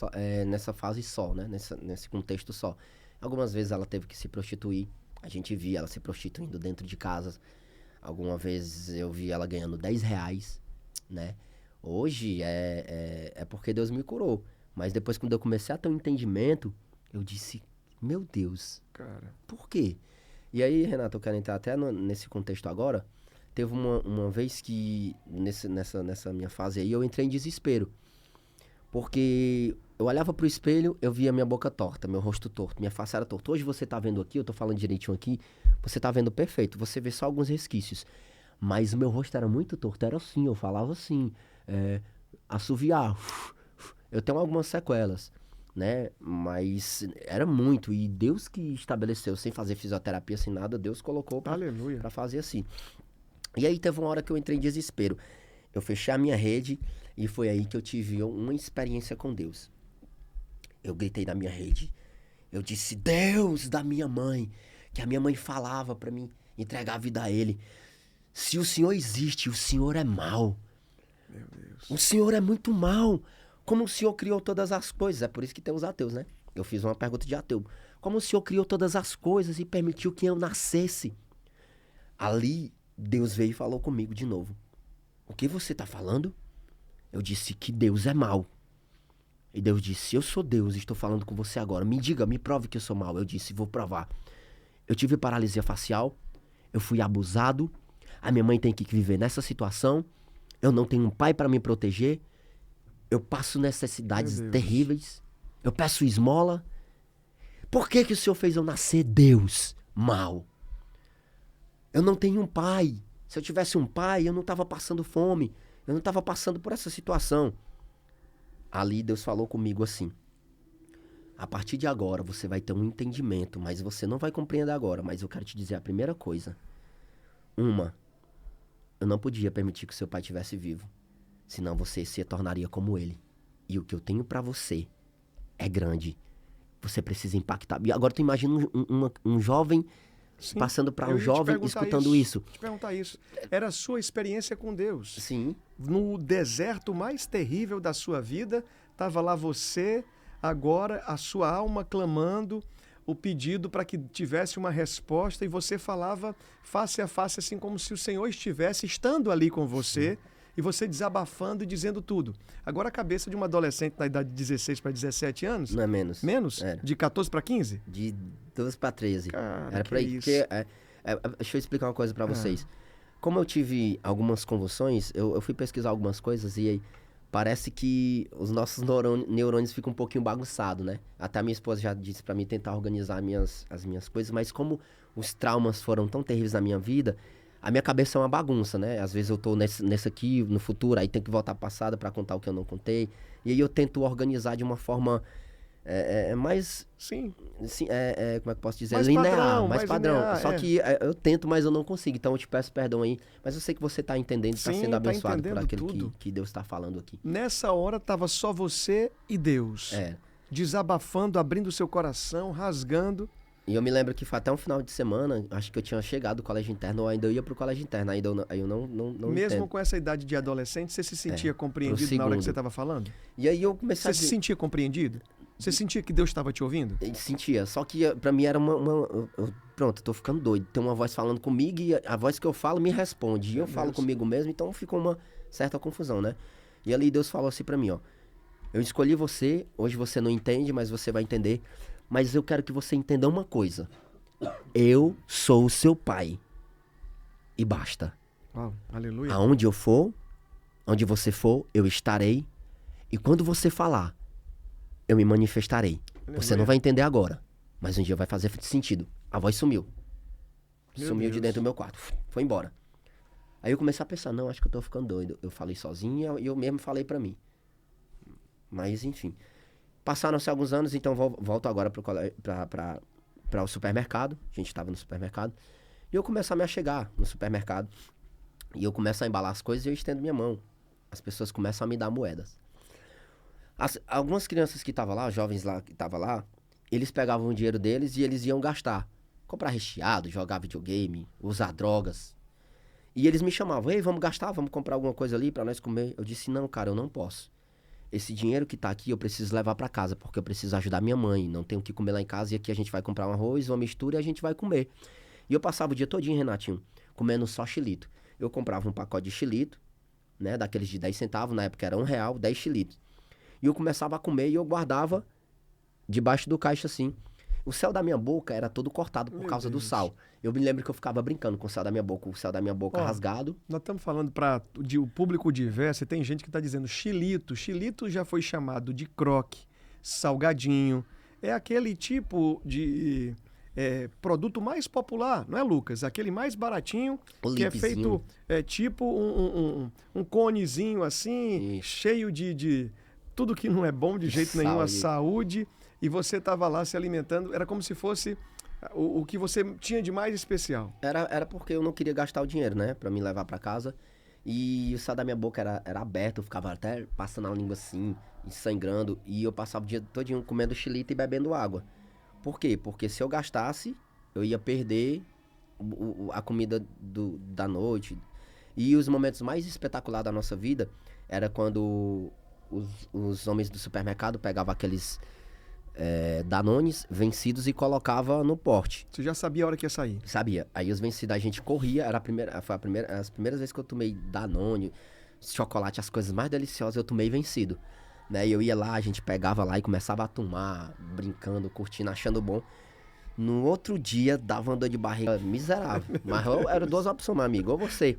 nessa fase só, né? Nesse contexto só. Algumas vezes ela teve que se prostituir. A gente via ela se prostituindo dentro de casas. Alguma vez eu vi ela ganhando R$10, né? Hoje é porque Deus me curou. Mas depois, quando eu comecei a ter um entendimento, eu disse, meu Deus, Cara, por quê? E aí, Renato, eu quero entrar até nesse contexto agora. Teve uma vez que, nessa minha fase aí, eu entrei em desespero. Porque eu olhava pro espelho, eu via minha boca torta, meu rosto torto, minha face era torta. Hoje você tá vendo aqui, eu tô falando direitinho aqui, você tá vendo perfeito, você vê só alguns resquícios. Mas o meu rosto era muito torto, era assim, eu falava assim, assoviar. Eu tenho algumas sequelas, né? Mas era muito, e Deus que estabeleceu, sem fazer fisioterapia, sem nada, Deus colocou aleluia. pra fazer assim. E aí teve uma hora que eu entrei em desespero. Eu fechei a minha rede e foi aí que eu tive uma experiência com Deus. Eu gritei na minha rede. Eu disse, Deus da minha mãe, que a minha mãe falava pra mim entregar a vida a Ele. Se o Senhor existe, o Senhor é mau. Meu Deus. O Senhor é muito mau. Como o Senhor criou todas as coisas? É por isso que tem os ateus, né? Eu fiz uma pergunta de ateu. Como o Senhor criou todas as coisas e permitiu que eu nascesse? Ali, Deus veio e falou comigo de novo. O que você tá falando? Eu disse que Deus é mau. E Deus disse, eu sou Deus, estou falando com você agora. Me diga, me prove que eu sou mau. Eu disse, vou provar. Eu tive paralisia facial, eu fui abusado, a minha mãe tem que viver nessa situação, eu não tenho um pai para me proteger, eu passo necessidades terríveis, eu peço esmola. Por que que o Senhor fez eu nascer, Deus? Mau. Eu não tenho um pai. Se eu tivesse um pai, eu não estava passando fome. Eu não estava passando por essa situação. Ali Deus falou comigo assim. A partir de agora você vai ter um entendimento, mas você não vai compreender agora. Mas eu quero te dizer a primeira coisa. Eu não podia permitir que seu pai estivesse vivo. Senão você se tornaria como ele. E o que eu tenho pra você é grande. Você precisa impactar. E agora tu imagina um jovem... Sim, passando para eu um ia te jovem perguntar escutando isso. Te perguntar isso. Era a sua experiência com Deus. Sim. No deserto mais terrível da sua vida, estava lá você, agora a sua alma clamando o pedido para que tivesse uma resposta e você falava face a face, assim como se o Senhor estivesse estando ali com você. Sim. E você desabafando e dizendo tudo. Agora a cabeça de uma adolescente na idade de 16 para 17 anos... Não é menos. Menos? Era. De 14 para 15? De 12 para 13. Cara, era por aí. isso. Porque, deixa eu explicar uma coisa para vocês. Como eu tive algumas convulsões, eu fui pesquisar algumas coisas e aí parece que os nossos neurônios ficam um pouquinho bagunçados, né? Até a minha esposa já disse para mim tentar organizar as minhas coisas, mas como os traumas foram tão terríveis na minha vida... A minha cabeça é uma bagunça, né? Às vezes eu tô nesse aqui, no futuro, aí tem que voltar pro passado pra contar o que eu não contei. E aí eu tento organizar de uma forma mais... Sim. como é que eu posso dizer? Mais linear, padrão, mais padrão. linear, Só que eu tento, mas eu não consigo. Então eu te peço perdão aí. Mas eu sei que você tá entendendo, tá Sim, sendo tá abençoado por entendendo aquilo tudo. que Deus tá falando aqui. Nessa hora tava só você e Deus. Desabafando, abrindo o seu coração, rasgando. E eu me lembro que foi até um final de semana, acho que eu tinha chegado do colégio interno, ou ainda eu ia pro colégio interno, aí eu não Mesmo entendo. com essa idade de adolescente, você se sentia compreendido na hora que você estava falando? E aí eu comecei Você se sentia compreendido? Você sentia que Deus estava te ouvindo? Sentia, só que pra mim era pronto, eu tô ficando doido. Tem uma voz falando comigo e a voz que eu falo me responde. E eu falo comigo mesmo, então ficou uma certa confusão, né? E ali Deus falou assim pra mim, ó. Eu escolhi você, hoje você não entende, mas você vai entender. Mas eu quero que você entenda uma coisa. Eu sou o seu pai. E basta. Uau, aleluia. Aonde eu for, onde você for, eu estarei. E quando você falar, eu me manifestarei. Aleluia. Você não vai entender agora, mas um dia vai fazer sentido. A voz sumiu. Sumiu de dentro do meu quarto. Foi embora. Aí eu comecei a pensar, não, acho que eu tô ficando doido. Eu falei sozinho e eu mesmo falei pra mim. Mas, enfim. Passaram-se alguns anos, então volto agora para o supermercado. A gente estava no supermercado. E eu começo a me achegar no supermercado. E eu começo a embalar as coisas e eu estendo minha mão. As pessoas começam a me dar moedas. Algumas crianças que estavam lá, jovens lá que estavam lá, eles pegavam o dinheiro deles e eles iam gastar. Comprar recheado, jogar videogame, usar drogas. E eles me chamavam, ei, vamos gastar, vamos comprar alguma coisa ali para nós comer. Eu disse, não, cara, eu não posso. Esse dinheiro que tá aqui eu preciso levar para casa, porque eu preciso ajudar minha mãe. Não tenho o que comer lá em casa e aqui a gente vai comprar um arroz, uma mistura e a gente vai comer. E eu passava o dia todinho, Renatinho, comendo só xilito. Eu comprava um pacote de xilito, né, daqueles de 10 centavos, na época era R$1, 10 xilitos. E eu começava a comer e eu guardava debaixo do caixa assim. O céu da minha boca era todo cortado por causa do sal. Eu me lembro que eu ficava brincando com o céu da minha boca, rasgado. Nós estamos falando para o público diverso, e tem gente que está dizendo xilito. Xilito já foi chamado de croque, salgadinho. É aquele tipo de produto mais popular, não é, Lucas? Aquele mais baratinho, O que é lipzinho. feito tipo um conezinho assim, Isso. cheio de tudo que não é bom de jeito nenhum, a saúde. E você estava lá se alimentando, era como se fosse o que você tinha de mais especial. Era porque eu não queria gastar o dinheiro, né? Pra me levar pra casa. E o céu da minha boca era aberto, eu ficava até passando a língua assim, e sangrando. E eu passava o dia todinho comendo xilito e bebendo água. Por quê? Porque se eu gastasse, eu ia perder a comida da noite. E os momentos mais espetaculares da nossa vida era quando os homens do supermercado pegavam aqueles Danones vencidos e colocava no porte. Você já sabia a hora que ia sair? Sabia. Aí os vencidos a gente corria, as primeiras vezes que eu tomei Danone, chocolate, as coisas mais deliciosas eu tomei vencido. Né? E eu ia lá, a gente pegava lá e começava a tomar, brincando, curtindo, achando bom. No outro dia dava uma dor de barriga miserável. Mas eram duas opções, meu amigo. Ou você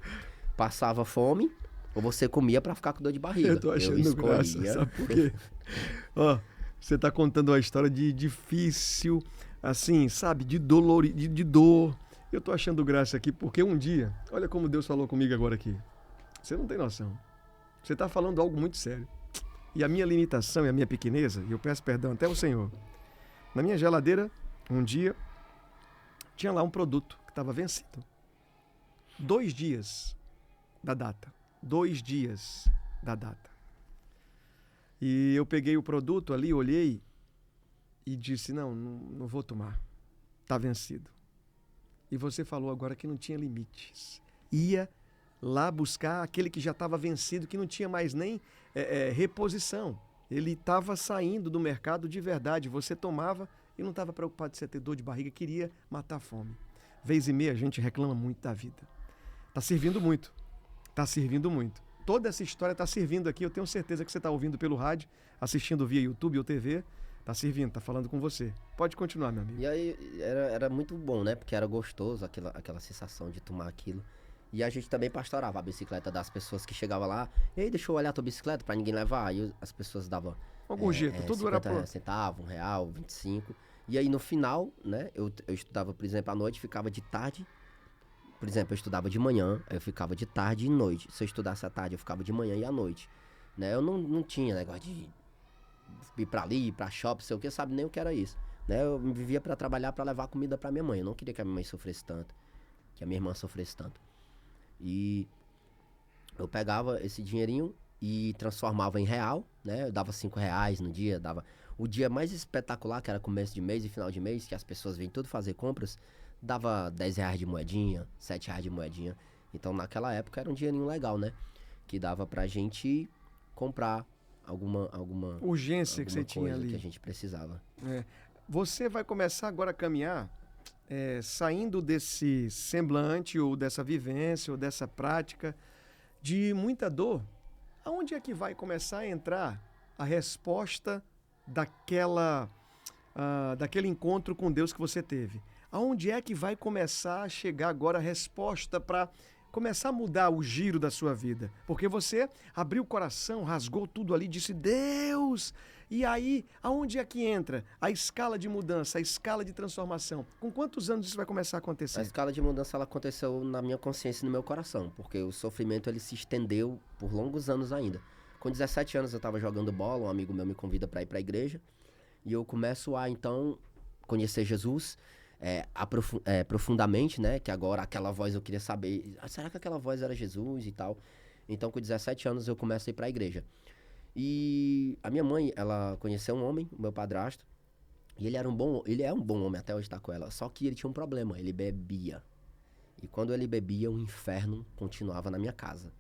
passava fome, ou você comia pra ficar com dor de barriga. Eu tô achando graça, sabe por quê? Ó, você tá contando uma história de difícil, assim, sabe, de dor. Eu tô achando graça aqui porque um dia, olha como Deus falou comigo agora aqui. Você não tem noção. Você tá falando algo muito sério. E a minha limitação e a minha pequeneza, e eu peço perdão até ao Senhor. Na minha geladeira, um dia, tinha lá um produto que estava vencido. 2 dias da data. 2 dias da data. E eu peguei o produto ali, olhei e disse, não vou tomar. Está vencido. E você falou agora que não tinha limites. Ia lá buscar aquele que já estava vencido, que não tinha mais nem reposição. Ele estava saindo do mercado de verdade. Você tomava e não estava preocupado de você ter dor de barriga, queria matar a fome. Vez e meia a gente reclama muito da vida. Está servindo muito. Está servindo muito. Toda essa história está servindo aqui. Eu tenho certeza que você está ouvindo pelo rádio, assistindo via YouTube ou TV. Está servindo, está falando com você. Pode continuar, meu amigo. E aí era muito bom, né? Porque era gostoso aquela sensação de tomar aquilo. E a gente também pastorava a bicicleta das pessoas que chegavam lá. Ei, deixa eu olhar a tua bicicleta pra ninguém levar. Aí as pessoas davam uma gorjeta, tudo era por centavos, R$1, 25. E aí no final, né? Eu estudava, por exemplo, à noite, ficava de tarde. Por exemplo, eu estudava de manhã, aí eu ficava de tarde e noite. Se eu estudasse à tarde, eu ficava de manhã e à noite. Né? Eu não tinha negócio de ir pra ali, ir pra shopping, sei o que, sabe nem o que era isso. Né? Eu vivia pra trabalhar, pra levar comida pra minha mãe. Eu não queria que a minha mãe sofresse tanto, que a minha irmã sofresse tanto. E eu pegava esse dinheirinho e transformava em real, né? Eu dava R$5 no dia, dava... O dia mais espetacular, que era começo de mês e final de mês, que as pessoas vêm tudo fazer compras, dava R$10 de moedinha, R$7 de moedinha. Então, naquela época, era um dinheirinho legal, né? Que dava pra gente comprar alguma urgência que você tinha ali. Que a gente precisava. Você vai começar agora a caminhar saindo desse semblante ou dessa vivência ou dessa prática de muita dor. Aonde é que vai começar a entrar a resposta daquele encontro com Deus que você teve. Aonde é que vai começar a chegar agora a resposta para começar a mudar o giro da sua vida? Porque você abriu o coração, rasgou tudo ali, disse, Deus! E aí, aonde é que entra a escala de mudança, a escala de transformação? Com quantos anos isso vai começar a acontecer? A escala de mudança, ela aconteceu na minha consciência e no meu coração, porque o sofrimento, ele se estendeu por longos anos ainda. Com 17 anos eu estava jogando bola, um amigo meu me convida para ir para a igreja, e eu começo a, então, conhecer Jesus profundamente, né? Que agora aquela voz eu queria saber, será que aquela voz era Jesus e tal? Então, com 17 anos eu começo a ir para a igreja. E a minha mãe, ela conheceu um homem, o meu padrasto, e ele é um bom homem, até hoje tá com ela, só que ele tinha um problema, ele bebia. E quando ele bebia, o inferno continuava na minha casa.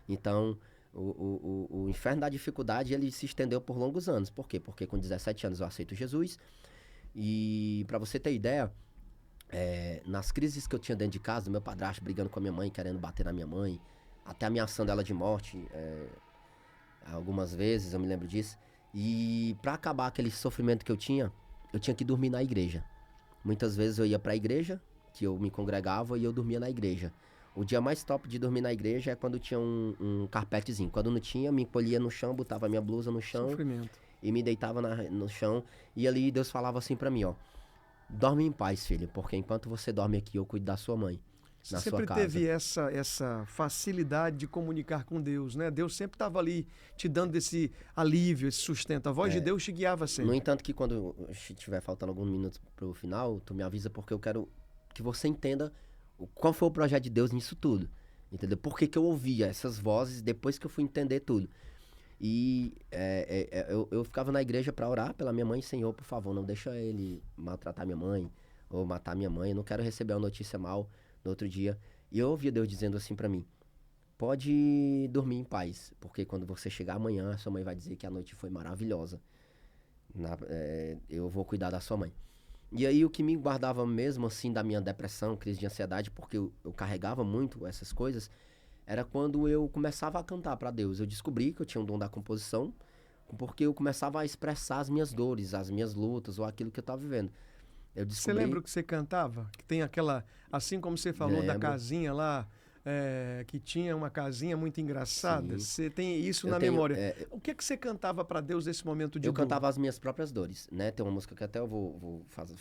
Então, o inferno da dificuldade, ele se estendeu por longos anos. Por quê? Porque com 17 anos eu aceito Jesus, e pra você ter ideia, nas crises que eu tinha dentro de casa, meu padrasto brigando com a minha mãe, querendo bater na minha mãe, até ameaçando ela de morte, algumas vezes, eu me lembro disso. E pra acabar aquele sofrimento que eu tinha que dormir na igreja. Muitas vezes eu ia pra igreja, que eu me congregava, e eu dormia na igreja. O dia mais top de dormir na igreja é quando tinha um carpetezinho. Quando não tinha, me encolhia no chão, botava minha blusa no chão. Sofrimento. E me deitava no chão. E ali Deus falava assim pra mim, ó. Dorme em paz, filho, porque enquanto você dorme aqui, eu cuido da sua mãe. Você sempre teve essa facilidade de comunicar com Deus, né? Deus sempre estava ali te dando esse alívio, esse sustento. A voz de Deus te guiava sempre. No entanto, que quando estiver faltando alguns minutos pro final, tu me avisa, porque eu quero que você entenda qual foi o projeto de Deus nisso tudo. Entendeu? Por que eu ouvia essas vozes depois que eu fui entender tudo. E eu ficava na igreja para orar pela minha mãe. Senhor, por favor, não deixa ele maltratar minha mãe ou matar minha mãe. Eu não quero receber uma notícia mal no outro dia. E eu ouvia Deus dizendo assim pra mim, pode dormir em paz, porque quando você chegar amanhã, a sua mãe vai dizer que a noite foi maravilhosa. Eu vou cuidar da sua mãe. E aí o que me guardava mesmo assim da minha depressão, crise de ansiedade, porque eu carregava muito essas coisas, era quando eu começava a cantar pra Deus. Eu descobri que eu tinha um dom da composição, porque eu começava a expressar as minhas dores, as minhas lutas ou aquilo que eu estava vivendo. Você lembra o que você cantava? Que tem aquela, assim como você falou da casinha lá, que tinha uma casinha muito engraçada. Sim. Você tem isso na memória. O que você cantava para Deus nesse momento de dor? Eu cantava as minhas próprias dores, né? Tem uma música que até eu vou fazer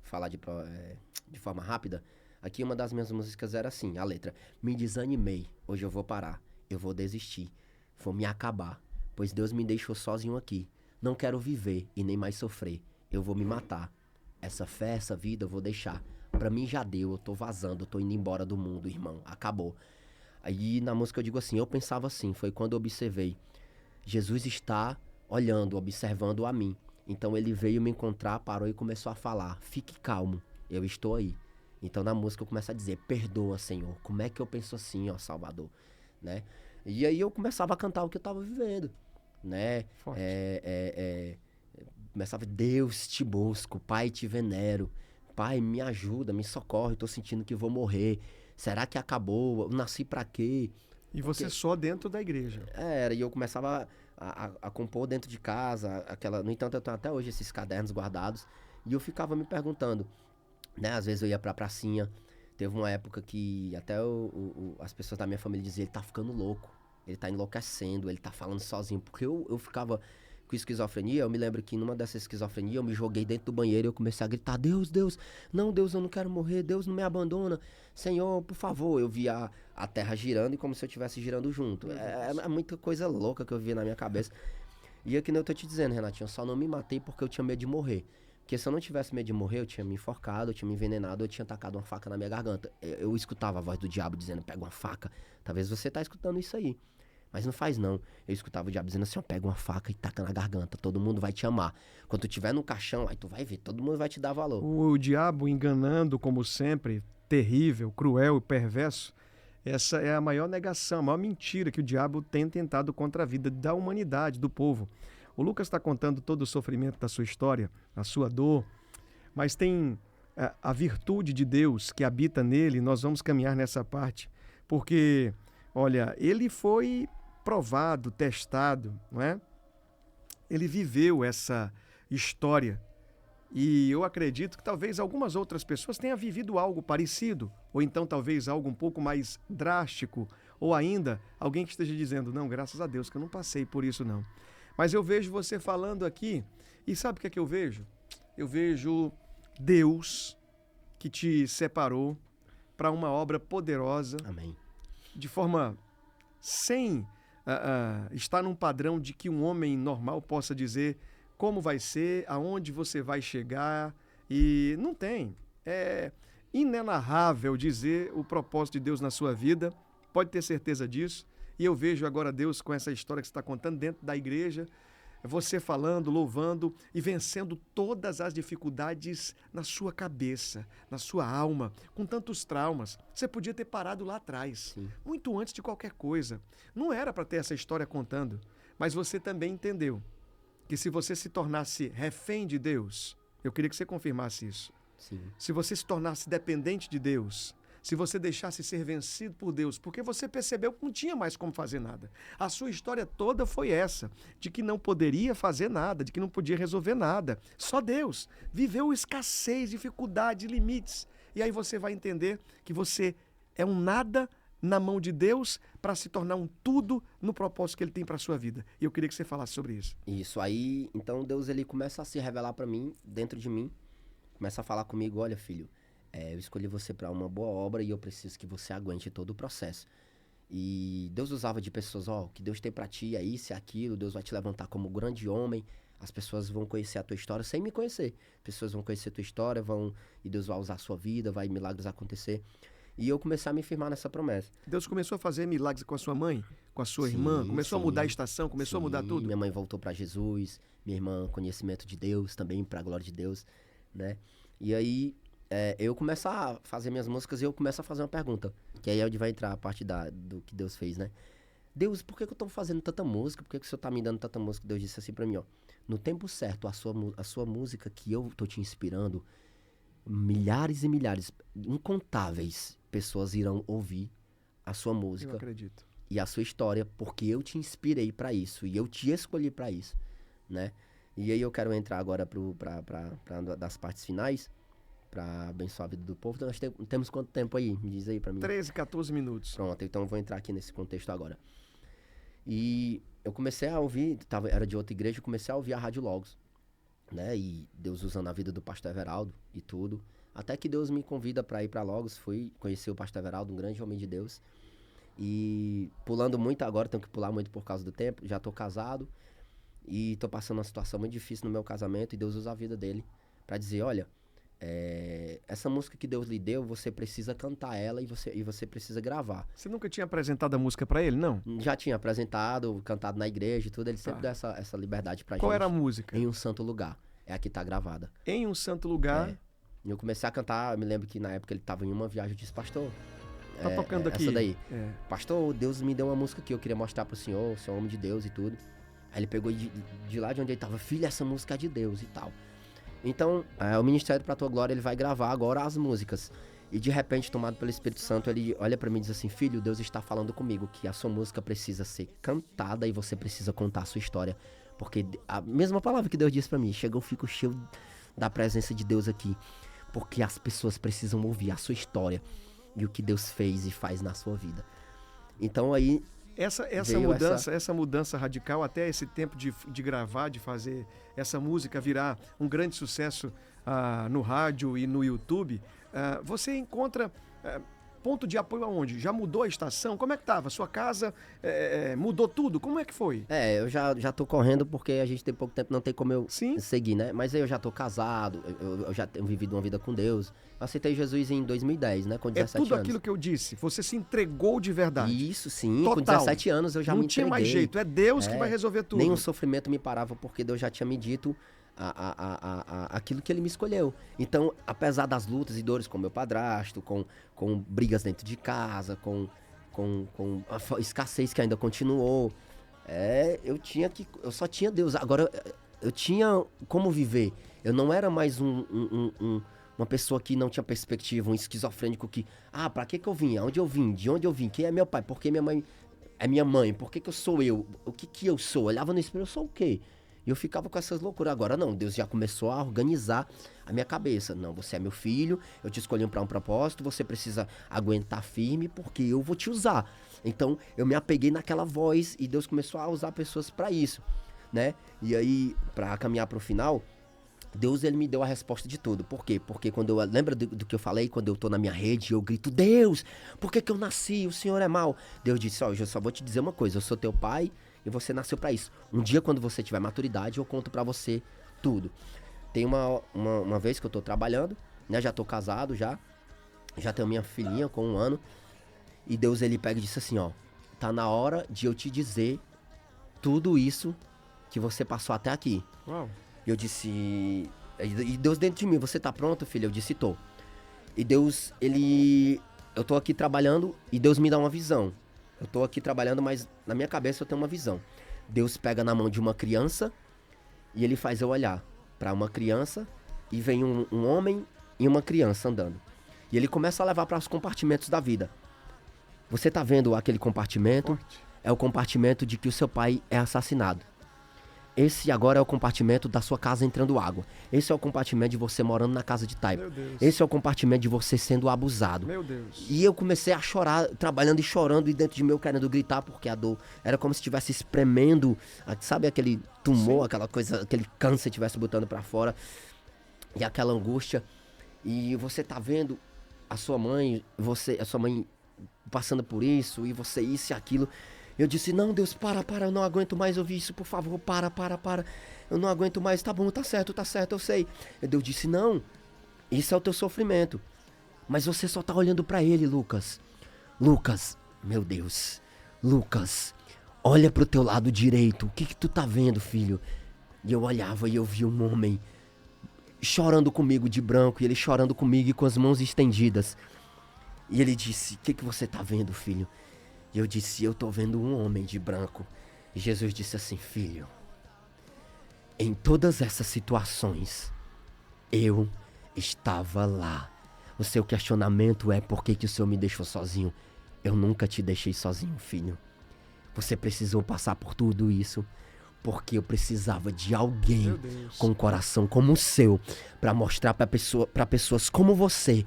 falar de forma rápida. Aqui uma das minhas músicas era assim, a letra. Me desanimei, hoje eu vou parar, eu vou desistir, vou me acabar, pois Deus me deixou sozinho aqui. Não quero viver e nem mais sofrer, eu vou me matar. Essa fé, essa vida eu vou deixar. Pra mim já deu, eu tô vazando, eu tô indo embora do mundo, irmão. Acabou. Aí na música eu digo assim, eu pensava assim, foi quando eu observei. Jesus está olhando, observando a mim. Então ele veio me encontrar, parou e começou a falar. Fique calmo, eu estou aí. Então na música eu começo a dizer, perdoa, Senhor. Como é que eu penso assim, ó Salvador? Né? E aí eu começava a cantar o que eu tava vivendo. Né? Forte. Começava, Deus te busco, Pai te venero, Pai me ajuda, me socorre, tô sentindo que vou morrer, será que acabou, eu nasci pra quê? E você só dentro da igreja. E eu começava a compor dentro de casa, no entanto eu tenho até hoje esses cadernos guardados, e eu ficava me perguntando, né, às vezes eu ia pra pracinha, teve uma época que até as pessoas da minha família diziam, ele tá ficando louco, ele tá enlouquecendo, ele tá falando sozinho, porque eu ficava com esquizofrenia. Eu me lembro que numa dessas esquizofrenias eu me joguei dentro do banheiro e eu comecei a gritar, Deus, Deus, não, Deus, eu não quero morrer, Deus não me abandona, Senhor, por favor. Eu via a terra girando e como se eu estivesse girando junto. É muita coisa louca que eu via na minha cabeça. E é que nem eu tô te dizendo, Renatinho, eu só não me matei porque eu tinha medo de morrer. Porque se eu não tivesse medo de morrer, eu tinha me enforcado, eu tinha me envenenado, eu tinha tacado uma faca na minha garganta. Eu escutava a voz do diabo dizendo, pega uma faca. Talvez você tá escutando isso aí. Mas não faz não. Eu escutava o diabo dizendo assim, ó, pega uma faca e taca na garganta, todo mundo vai te amar. Quando tu estiver no caixão, aí tu vai ver, todo mundo vai te dar valor. O diabo enganando, como sempre, terrível, cruel e perverso, essa é a maior negação, a maior mentira que o diabo tem tentado contra a vida da humanidade, do povo. O Lucas está contando todo o sofrimento da sua história, a sua dor, mas tem a virtude de Deus que habita nele, nós vamos caminhar nessa parte, porque, olha, ele foi provado, testado, não é? ele viveu essa história. E eu acredito que talvez algumas outras pessoas tenham vivido algo parecido, ou então talvez algo um pouco mais drástico, ou ainda alguém que esteja dizendo, não, graças a Deus que eu não passei por isso não. Mas eu vejo você falando aqui, e sabe o que é que eu vejo? Eu vejo Deus que te separou para uma obra poderosa. Amém. De forma sem estar num padrão de que um homem normal possa dizer como vai ser, aonde você vai chegar, e não tem. É inenarrável dizer o propósito de Deus na sua vida, pode ter certeza disso, e eu vejo agora Deus com essa história que você está contando dentro da igreja, você falando, louvando e vencendo todas as dificuldades na sua cabeça, na sua alma, com tantos traumas. Você podia ter parado lá atrás, Sim. muito antes de qualquer coisa. Não era para ter essa história contando, mas você também entendeu que se você se tornasse refém de Deus, eu queria que você confirmasse isso. Sim. Se você se tornasse dependente de Deus, se você deixasse ser vencido por Deus, porque você percebeu que não tinha mais como fazer nada. A sua história toda foi essa, de que não poderia fazer nada, de que não podia resolver nada. Só Deus. Viveu escassez, dificuldade, limites. E aí você vai entender que você é um nada na mão de Deus para se tornar um tudo no propósito que Ele tem para a sua vida. E eu queria que você falasse sobre isso. Isso aí, então Deus ele começa a se revelar para mim, dentro de mim, começa a falar comigo, olha filho, eu escolhi você para uma boa obra e eu preciso que você aguente todo o processo. E Deus usava de pessoas, o que Deus tem para ti é isso e aquilo, Deus vai te levantar como grande homem, as pessoas vão conhecer a tua história sem me conhecer. As pessoas vão conhecer a tua história, e Deus vai usar a sua vida, vai milagres acontecer. E eu comecei a me firmar nessa promessa. Deus começou a fazer milagres com a sua mãe, com a sua irmã, começou a mudar a estação, começou a mudar tudo. Minha mãe voltou para Jesus, minha irmã conhecimento de Deus, também para a glória de Deus, né? E aí eu começo a fazer minhas músicas e eu começo a fazer uma pergunta, que aí é onde vai entrar a parte do que Deus fez, né? Deus, por que eu tô fazendo tanta música? Por que o Senhor tá me dando tanta música? Deus disse assim para mim, no tempo certo, a sua música que eu tô te inspirando, milhares e milhares, incontáveis pessoas irão ouvir a sua música. Eu acredito. E a sua história, porque eu te inspirei para isso e eu te escolhi para isso, né? E aí eu quero entrar agora para das partes finais, para abençoar a vida do povo. Então nós temos quanto tempo aí? Me diz aí para mim. 13, 14 minutos. Pronto, então eu vou entrar aqui nesse contexto agora. E eu comecei a ouvir, era de outra igreja, eu comecei a ouvir a Rádio Logos, né? E Deus usando a vida do pastor Everaldo e tudo. Até que Deus me convida para ir para Logos, fui conhecer o pastor Everaldo, um grande homem de Deus. E pulando muito agora, tenho que pular muito por causa do tempo, já tô casado e tô passando uma situação muito difícil no meu casamento e Deus usa a vida dele para dizer, olha, essa música que Deus lhe deu, você precisa cantar ela e você precisa gravar. Você nunca tinha apresentado a música para ele, não? Já tinha apresentado, cantado na igreja e tudo, ele sempre dá essa liberdade pra gente. Qual era a música? Em um Santo Lugar, é a que tá gravada. Em um Santo Lugar. E eu comecei a cantar, eu me lembro que na época ele tava em uma viagem, eu disse, pastor, Tá tocando aqui. essa daí. Pastor, Deus me deu uma música que eu queria mostrar pro senhor, o senhor é homem de Deus e tudo. Aí ele pegou de lá de onde ele tava, filho, essa música é de Deus e tal. Então, o Ministério Pra Tua Glória, ele vai gravar agora as músicas. E de repente, tomado pelo Espírito Santo, ele olha pra mim e diz assim, filho, Deus está falando comigo que a sua música precisa ser cantada e você precisa contar a sua história. Porque a mesma palavra que Deus disse pra mim, eu fico cheio da presença de Deus aqui. Porque as pessoas precisam ouvir a sua história e o que Deus fez e faz na sua vida. Então aí... Essa mudança radical, até esse tempo de gravar, de fazer essa música virar um grande sucesso no rádio e no YouTube, você encontra ponto de apoio aonde? Já mudou a estação? Como é que tava? Sua casa mudou tudo? Como é que foi? Eu já tô correndo porque a gente tem pouco tempo, não tem como eu seguir, né? Mas aí eu já tô casado, eu já tenho vivido uma vida com Deus. Eu aceitei Jesus em 2010, né? Com 17 anos. É tudo aquilo que eu disse. Você se entregou de verdade. Isso, sim. Total. Com 17 anos eu já me entreguei. Não tinha mais jeito. É Deus que vai resolver tudo. Nenhum sofrimento me parava porque Deus já tinha me dito aquilo que ele me escolheu. Então, apesar das lutas e dores com meu padrasto, com brigas dentro de casa, com a escassez que ainda continuou, eu só tinha Deus. Agora, eu tinha como viver. Eu não era mais uma pessoa que não tinha perspectiva, um esquizofrênico que, pra que eu vim? Aonde eu vim? De onde eu vim? Quem é meu pai? Por que minha mãe é minha mãe? Por que eu sou eu? O que eu sou? Eu olhava no espelho, eu sou o quê? E eu ficava com essas loucuras. Agora não, Deus já começou a organizar a minha cabeça. Não, você é meu filho, eu te escolhi para um propósito, você precisa aguentar firme porque eu vou te usar. Então eu me apeguei naquela voz e Deus começou a usar pessoas para isso, né? E aí, para caminhar para o final, Deus, ele me deu a resposta de tudo. Por quê? Porque quando eu... Lembra do que eu falei? Quando eu tô na minha rede, eu grito, Deus, por que que eu nasci? O Senhor é mau. Deus disse, ó, eu só vou te dizer uma coisa, eu sou teu pai e você nasceu pra isso. Um dia, quando você tiver maturidade, eu conto pra você tudo. Tem uma vez que eu tô trabalhando, né? Já tô casado, já tenho minha filhinha com 1 ano. E Deus, ele pega e disse assim, ó, tá na hora de eu te dizer tudo isso que você passou até aqui. Uau. E eu disse... E Deus dentro de mim, você tá pronto, filho? Eu disse, tô. E Deus, ele... Eu tô aqui trabalhando e Deus me dá uma visão. Eu tô aqui trabalhando, mas na minha cabeça eu tenho uma visão. Deus pega na mão de uma criança e ele faz eu olhar pra uma criança e vem um homem e uma criança andando. E ele começa a levar para os compartimentos da vida. Você tá vendo aquele compartimento? Forte. É o compartimento de que o seu pai é assassinado. Esse agora é o compartimento da sua casa entrando água. Esse é o compartimento de você morando na casa de taipa. Meu Deus. Esse é o compartimento de você sendo abusado. Meu Deus. E eu comecei a chorar, trabalhando e chorando, e dentro de mim eu querendo gritar, porque a dor era como se estivesse espremendo, sabe aquele tumor, Sim. aquela coisa, aquele câncer estivesse botando pra fora. E aquela angústia. E você tá vendo a sua mãe, a sua mãe passando por isso, e você isso e aquilo. Eu disse, não, Deus, para, eu não aguento mais ouvir isso, por favor, para. Eu não aguento mais, tá bom, tá certo, eu sei. E Deus disse, não, isso é o teu sofrimento. Mas você só tá olhando pra ele, Lucas. Lucas, meu Deus. Lucas, olha pro teu lado direito, o que tu tá vendo, filho? E eu olhava e eu vi um homem chorando comigo de branco, e ele chorando comigo e com as mãos estendidas. E ele disse, o que você tá vendo, filho? E eu disse, eu tô vendo um homem de branco. E Jesus disse assim, filho, em todas essas situações, eu estava lá. O seu questionamento é por que o Senhor me deixou sozinho? Eu nunca te deixei sozinho, filho. Você precisou passar por tudo isso porque eu precisava de alguém com um coração como o seu para mostrar para pessoas como você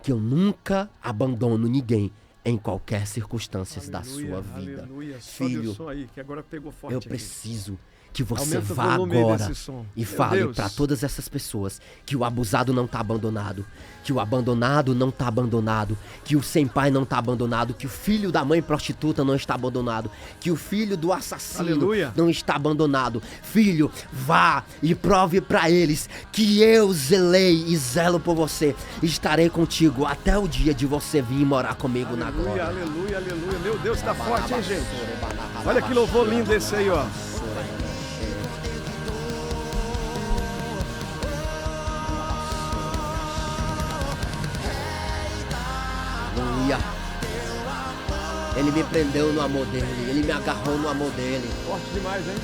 que eu nunca abandono ninguém em qualquer circunstância da sua vida. Aleluia. Filho, som aí, que agora pegou forte eu preciso que você Aumenta o vá volume agora desse som. e Meu fale Deus. para todas essas pessoas que o abusado não tá abandonado, que o abandonado não tá abandonado, que o sem pai não tá abandonado, que o filho da mãe prostituta não está abandonado, que o filho do assassino Aleluia. não está abandonado. Filho, vá e prove para eles que eu zelei e zelo por você. Estarei contigo até o dia de você vir morar comigo na glória. Aleluia. Meu Deus, tá forte, hein, gente? Olha que louvor lindo esse aí, ó. Aleluia. Ele me prendeu no amor dele, ele me agarrou no amor dele. Forte demais, hein?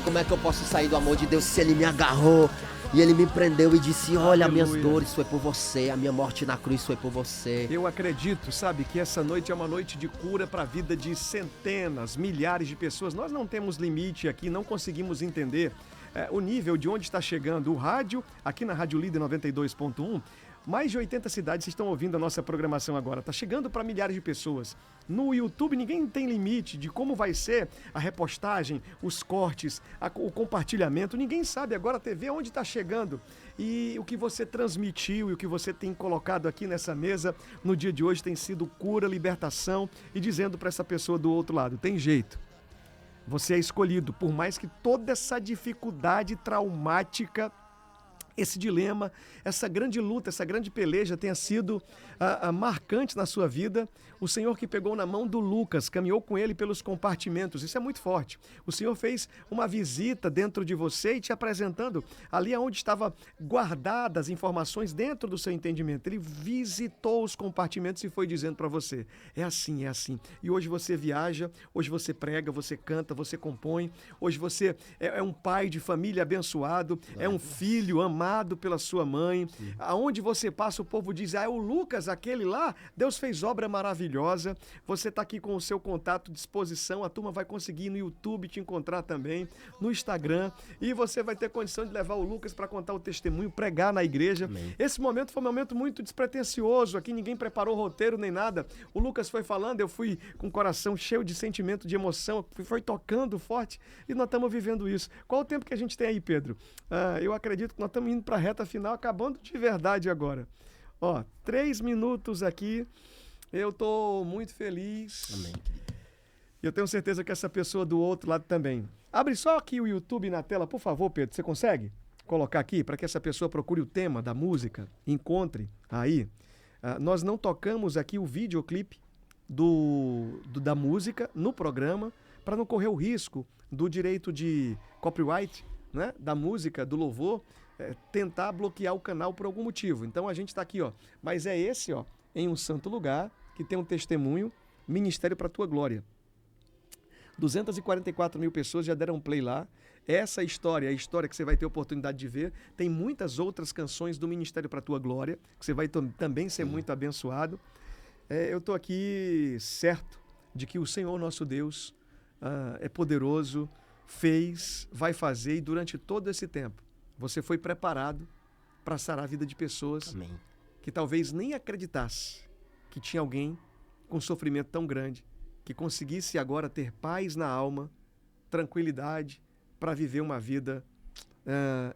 Como é que eu posso sair do amor de Deus se ele me agarrou e ele me prendeu e disse, olha, Aleluia. minhas dores foi por você, a minha morte na cruz foi por você. Eu acredito, sabe, que essa noite é uma noite de cura para a vida de centenas, milhares de pessoas. Nós não temos limite aqui, não conseguimos entender o nível de onde está chegando o rádio, aqui na Rádio Líder 92.1. Mais de 80 cidades estão ouvindo a nossa programação agora. Está chegando para milhares de pessoas. No YouTube, ninguém tem limite de como vai ser a repostagem, os cortes, o compartilhamento. Ninguém sabe agora a TV onde está chegando. E o que você transmitiu e o que você tem colocado aqui nessa mesa no dia de hoje tem sido cura, libertação e dizendo para essa pessoa do outro lado, tem jeito. Você é escolhido, por mais que toda essa dificuldade traumática, esse dilema, essa grande luta, essa grande peleja tenha sido marcante na sua vida. O Senhor que pegou na mão do Lucas, caminhou com ele pelos compartimentos, isso é muito forte. O Senhor fez uma visita dentro de você e te apresentando ali onde estava guardadas as informações dentro do seu entendimento. Ele visitou os compartimentos e foi dizendo para você, é assim. E hoje você viaja, hoje você prega, você canta, você compõe. Hoje você é um pai de família abençoado, é um filho amado amado pela sua mãe. Aonde você passa, o povo diz, é o Lucas, aquele lá, Deus fez obra maravilhosa. Você está aqui com o seu contato à disposição, a turma vai conseguir no YouTube te encontrar também, no Instagram, e você vai ter condição de levar o Lucas para contar o testemunho, pregar na igreja. Amém. Esse momento foi um momento muito despretensioso, aqui ninguém preparou roteiro nem nada. O Lucas foi falando, eu fui com o coração cheio de sentimento, de emoção, foi tocando forte, e nós estamos vivendo isso. Qual o tempo que a gente tem aí, Pedro? Eu acredito que nós estamos indo para a reta final, acabando de verdade agora. 3 minutos aqui, eu estou muito feliz. Amém. E eu tenho certeza que essa pessoa do outro lado também. Abre só aqui o YouTube na tela, por favor, Pedro, você consegue colocar aqui para que essa pessoa procure o tema da música, encontre aí. Nós não tocamos aqui o videoclipe da música no programa, para não correr o risco do direito de copyright, né, da música, do louvor, tentar bloquear o canal por algum motivo. Então a gente está aqui, mas é esse, em um santo lugar, que tem um testemunho, Ministério para a Tua Glória. 244 mil pessoas já deram play lá. Essa história é a história que você vai ter oportunidade de ver. Tem muitas outras canções do Ministério para a Tua Glória, que você vai também ser muito abençoado. Eu estou aqui certo de que o Senhor nosso Deus é poderoso, fez, vai fazer, e durante todo esse tempo você foi preparado para sarar a vida de pessoas. Amém. Que talvez nem acreditasse que tinha alguém com sofrimento tão grande que conseguisse agora ter paz na alma, tranquilidade para viver uma vida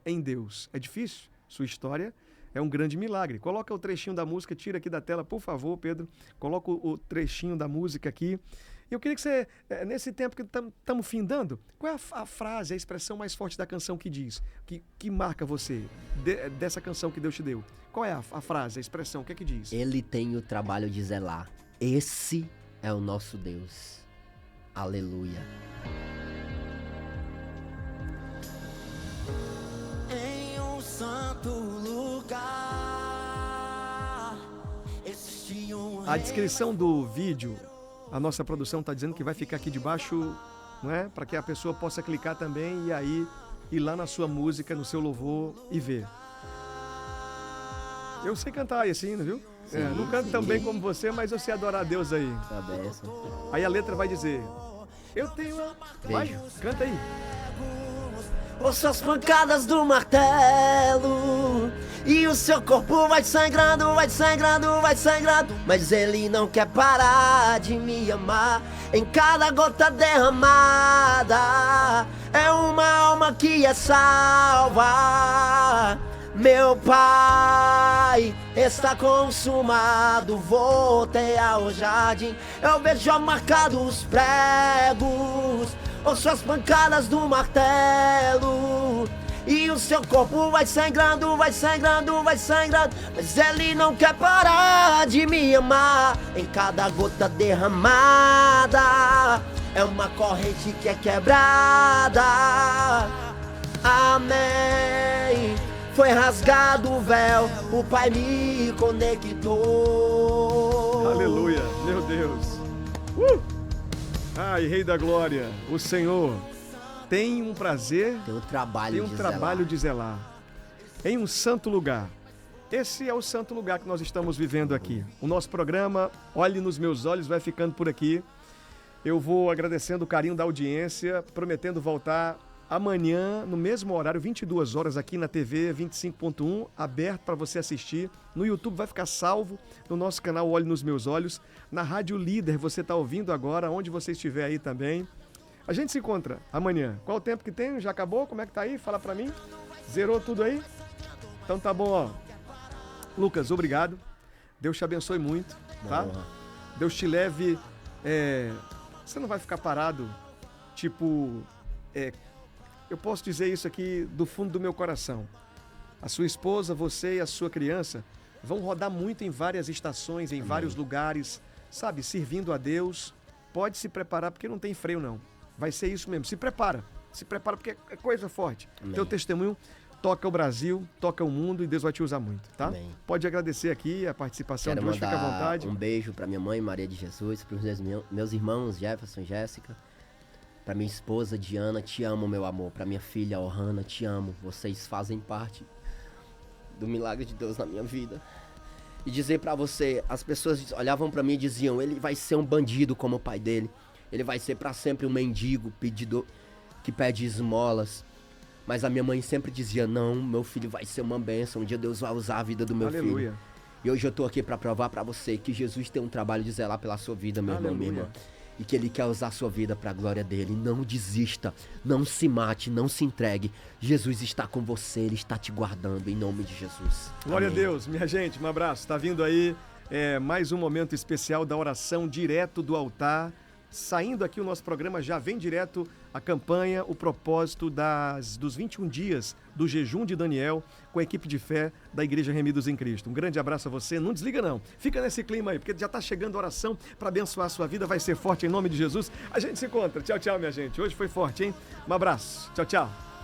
em Deus. É difícil? Sua história é um grande milagre. Coloca o trechinho da música, tira aqui da tela, por favor, Pedro. Coloca o trechinho da música aqui. Eu queria que você, nesse tempo que estamos findando, qual é a frase, a expressão mais forte da canção que diz, que marca você, dessa canção que Deus te deu? Qual é a frase, a expressão, o que é que diz? Ele tem o trabalho de zelar. Esse é o nosso Deus. Aleluia. Em um santo lugar existe um A descrição do vídeo, a nossa produção está dizendo que vai ficar aqui debaixo, não é? Para que a pessoa possa clicar também e aí ir lá na sua música, no seu louvor e ver. Eu sei cantar esse hino, viu? Não canto tão bem como você, mas eu sei adorar a Deus aí. Tá benção. Aí a letra vai dizer, eu tenho... Vai, canta aí. Ouça as pancadas do martelo e o seu corpo vai sangrando, vai sangrando, vai sangrando. Mas ele não quer parar de me amar. Em cada gota derramada é uma alma que é salva. Meu Pai está consumado, voltei ao jardim. Eu vejo marcados os pregos, ouço as pancadas do martelo e o seu corpo vai sangrando, vai sangrando, vai sangrando. Mas ele não quer parar de me amar. Em cada gota derramada é uma corrente que é quebrada. Amém. Foi rasgado o véu, o Pai me conectou. Aleluia, meu Deus. Ai, Rei da Glória, o Senhor tem um prazer, Tem um trabalho tem um de trabalho zelar. de zelar em um santo lugar. Esse é o santo lugar que nós estamos vivendo aqui. O nosso programa, Olhe nos Meus Olhos, vai ficando por aqui. Eu vou agradecendo o carinho da audiência, prometendo voltar amanhã, no mesmo horário, 22 horas, aqui na TV 25.1, aberto para você assistir. No YouTube vai ficar salvo, no nosso canal Olhe nos Meus Olhos. Na Rádio Líder, você está ouvindo agora, onde você estiver aí também. A gente se encontra amanhã. Qual o tempo que tem? Já acabou? Como é que tá aí? Fala para mim. Zerou tudo aí? Então tá bom, ó. Lucas, obrigado. Deus te abençoe muito, tá? Honra. Deus te leve... Você não vai ficar parado, tipo... Eu posso dizer isso aqui do fundo do meu coração. A sua esposa, você e a sua criança vão rodar muito em várias estações, em vários lugares, sabe? Servindo a Deus. Pode se preparar, porque não tem freio, não. Vai ser isso mesmo. Se prepara porque é coisa forte. Amém. Teu testemunho toca o Brasil, toca o mundo e Deus vai te usar muito, tá? Amém. Pode agradecer aqui a participação Quero de hoje, fica à mandar vontade. um beijo pra minha mãe, Maria de Jesus, pros meus irmãos, Jefferson e Jéssica. Pra minha esposa, Diana, te amo, meu amor. Pra minha filha, Ohana, te amo. Vocês fazem parte do milagre de Deus na minha vida. E dizer pra você, as pessoas olhavam pra mim e diziam, ele vai ser um bandido como o pai dele. Ele vai ser pra sempre um mendigo, pedidor, que pede esmolas. Mas a minha mãe sempre dizia, não, meu filho vai ser uma bênção, um dia Deus vai usar a vida do meu Aleluia. filho. E hoje eu tô aqui pra provar pra você que Jesus tem um trabalho de zelar pela sua vida, meu irmão, minha irmã. E que ele quer usar a sua vida pra glória dele. Não desista, não se mate, não se entregue. Jesus está com você, ele está te guardando, em nome de Jesus. Glória Amém. a Deus, minha gente, um abraço. Tá vindo aí mais um momento especial da oração direto do altar. Saindo aqui o nosso programa, já vem direto a campanha, o propósito dos 21 dias do jejum de Daniel com a equipe de fé da Igreja Remidos em Cristo. Um grande abraço a você, não desliga não, fica nesse clima aí, porque já está chegando a oração para abençoar a sua vida, vai ser forte em nome de Jesus. A gente se encontra, tchau, tchau minha gente, hoje foi forte, hein? Um abraço, tchau, tchau.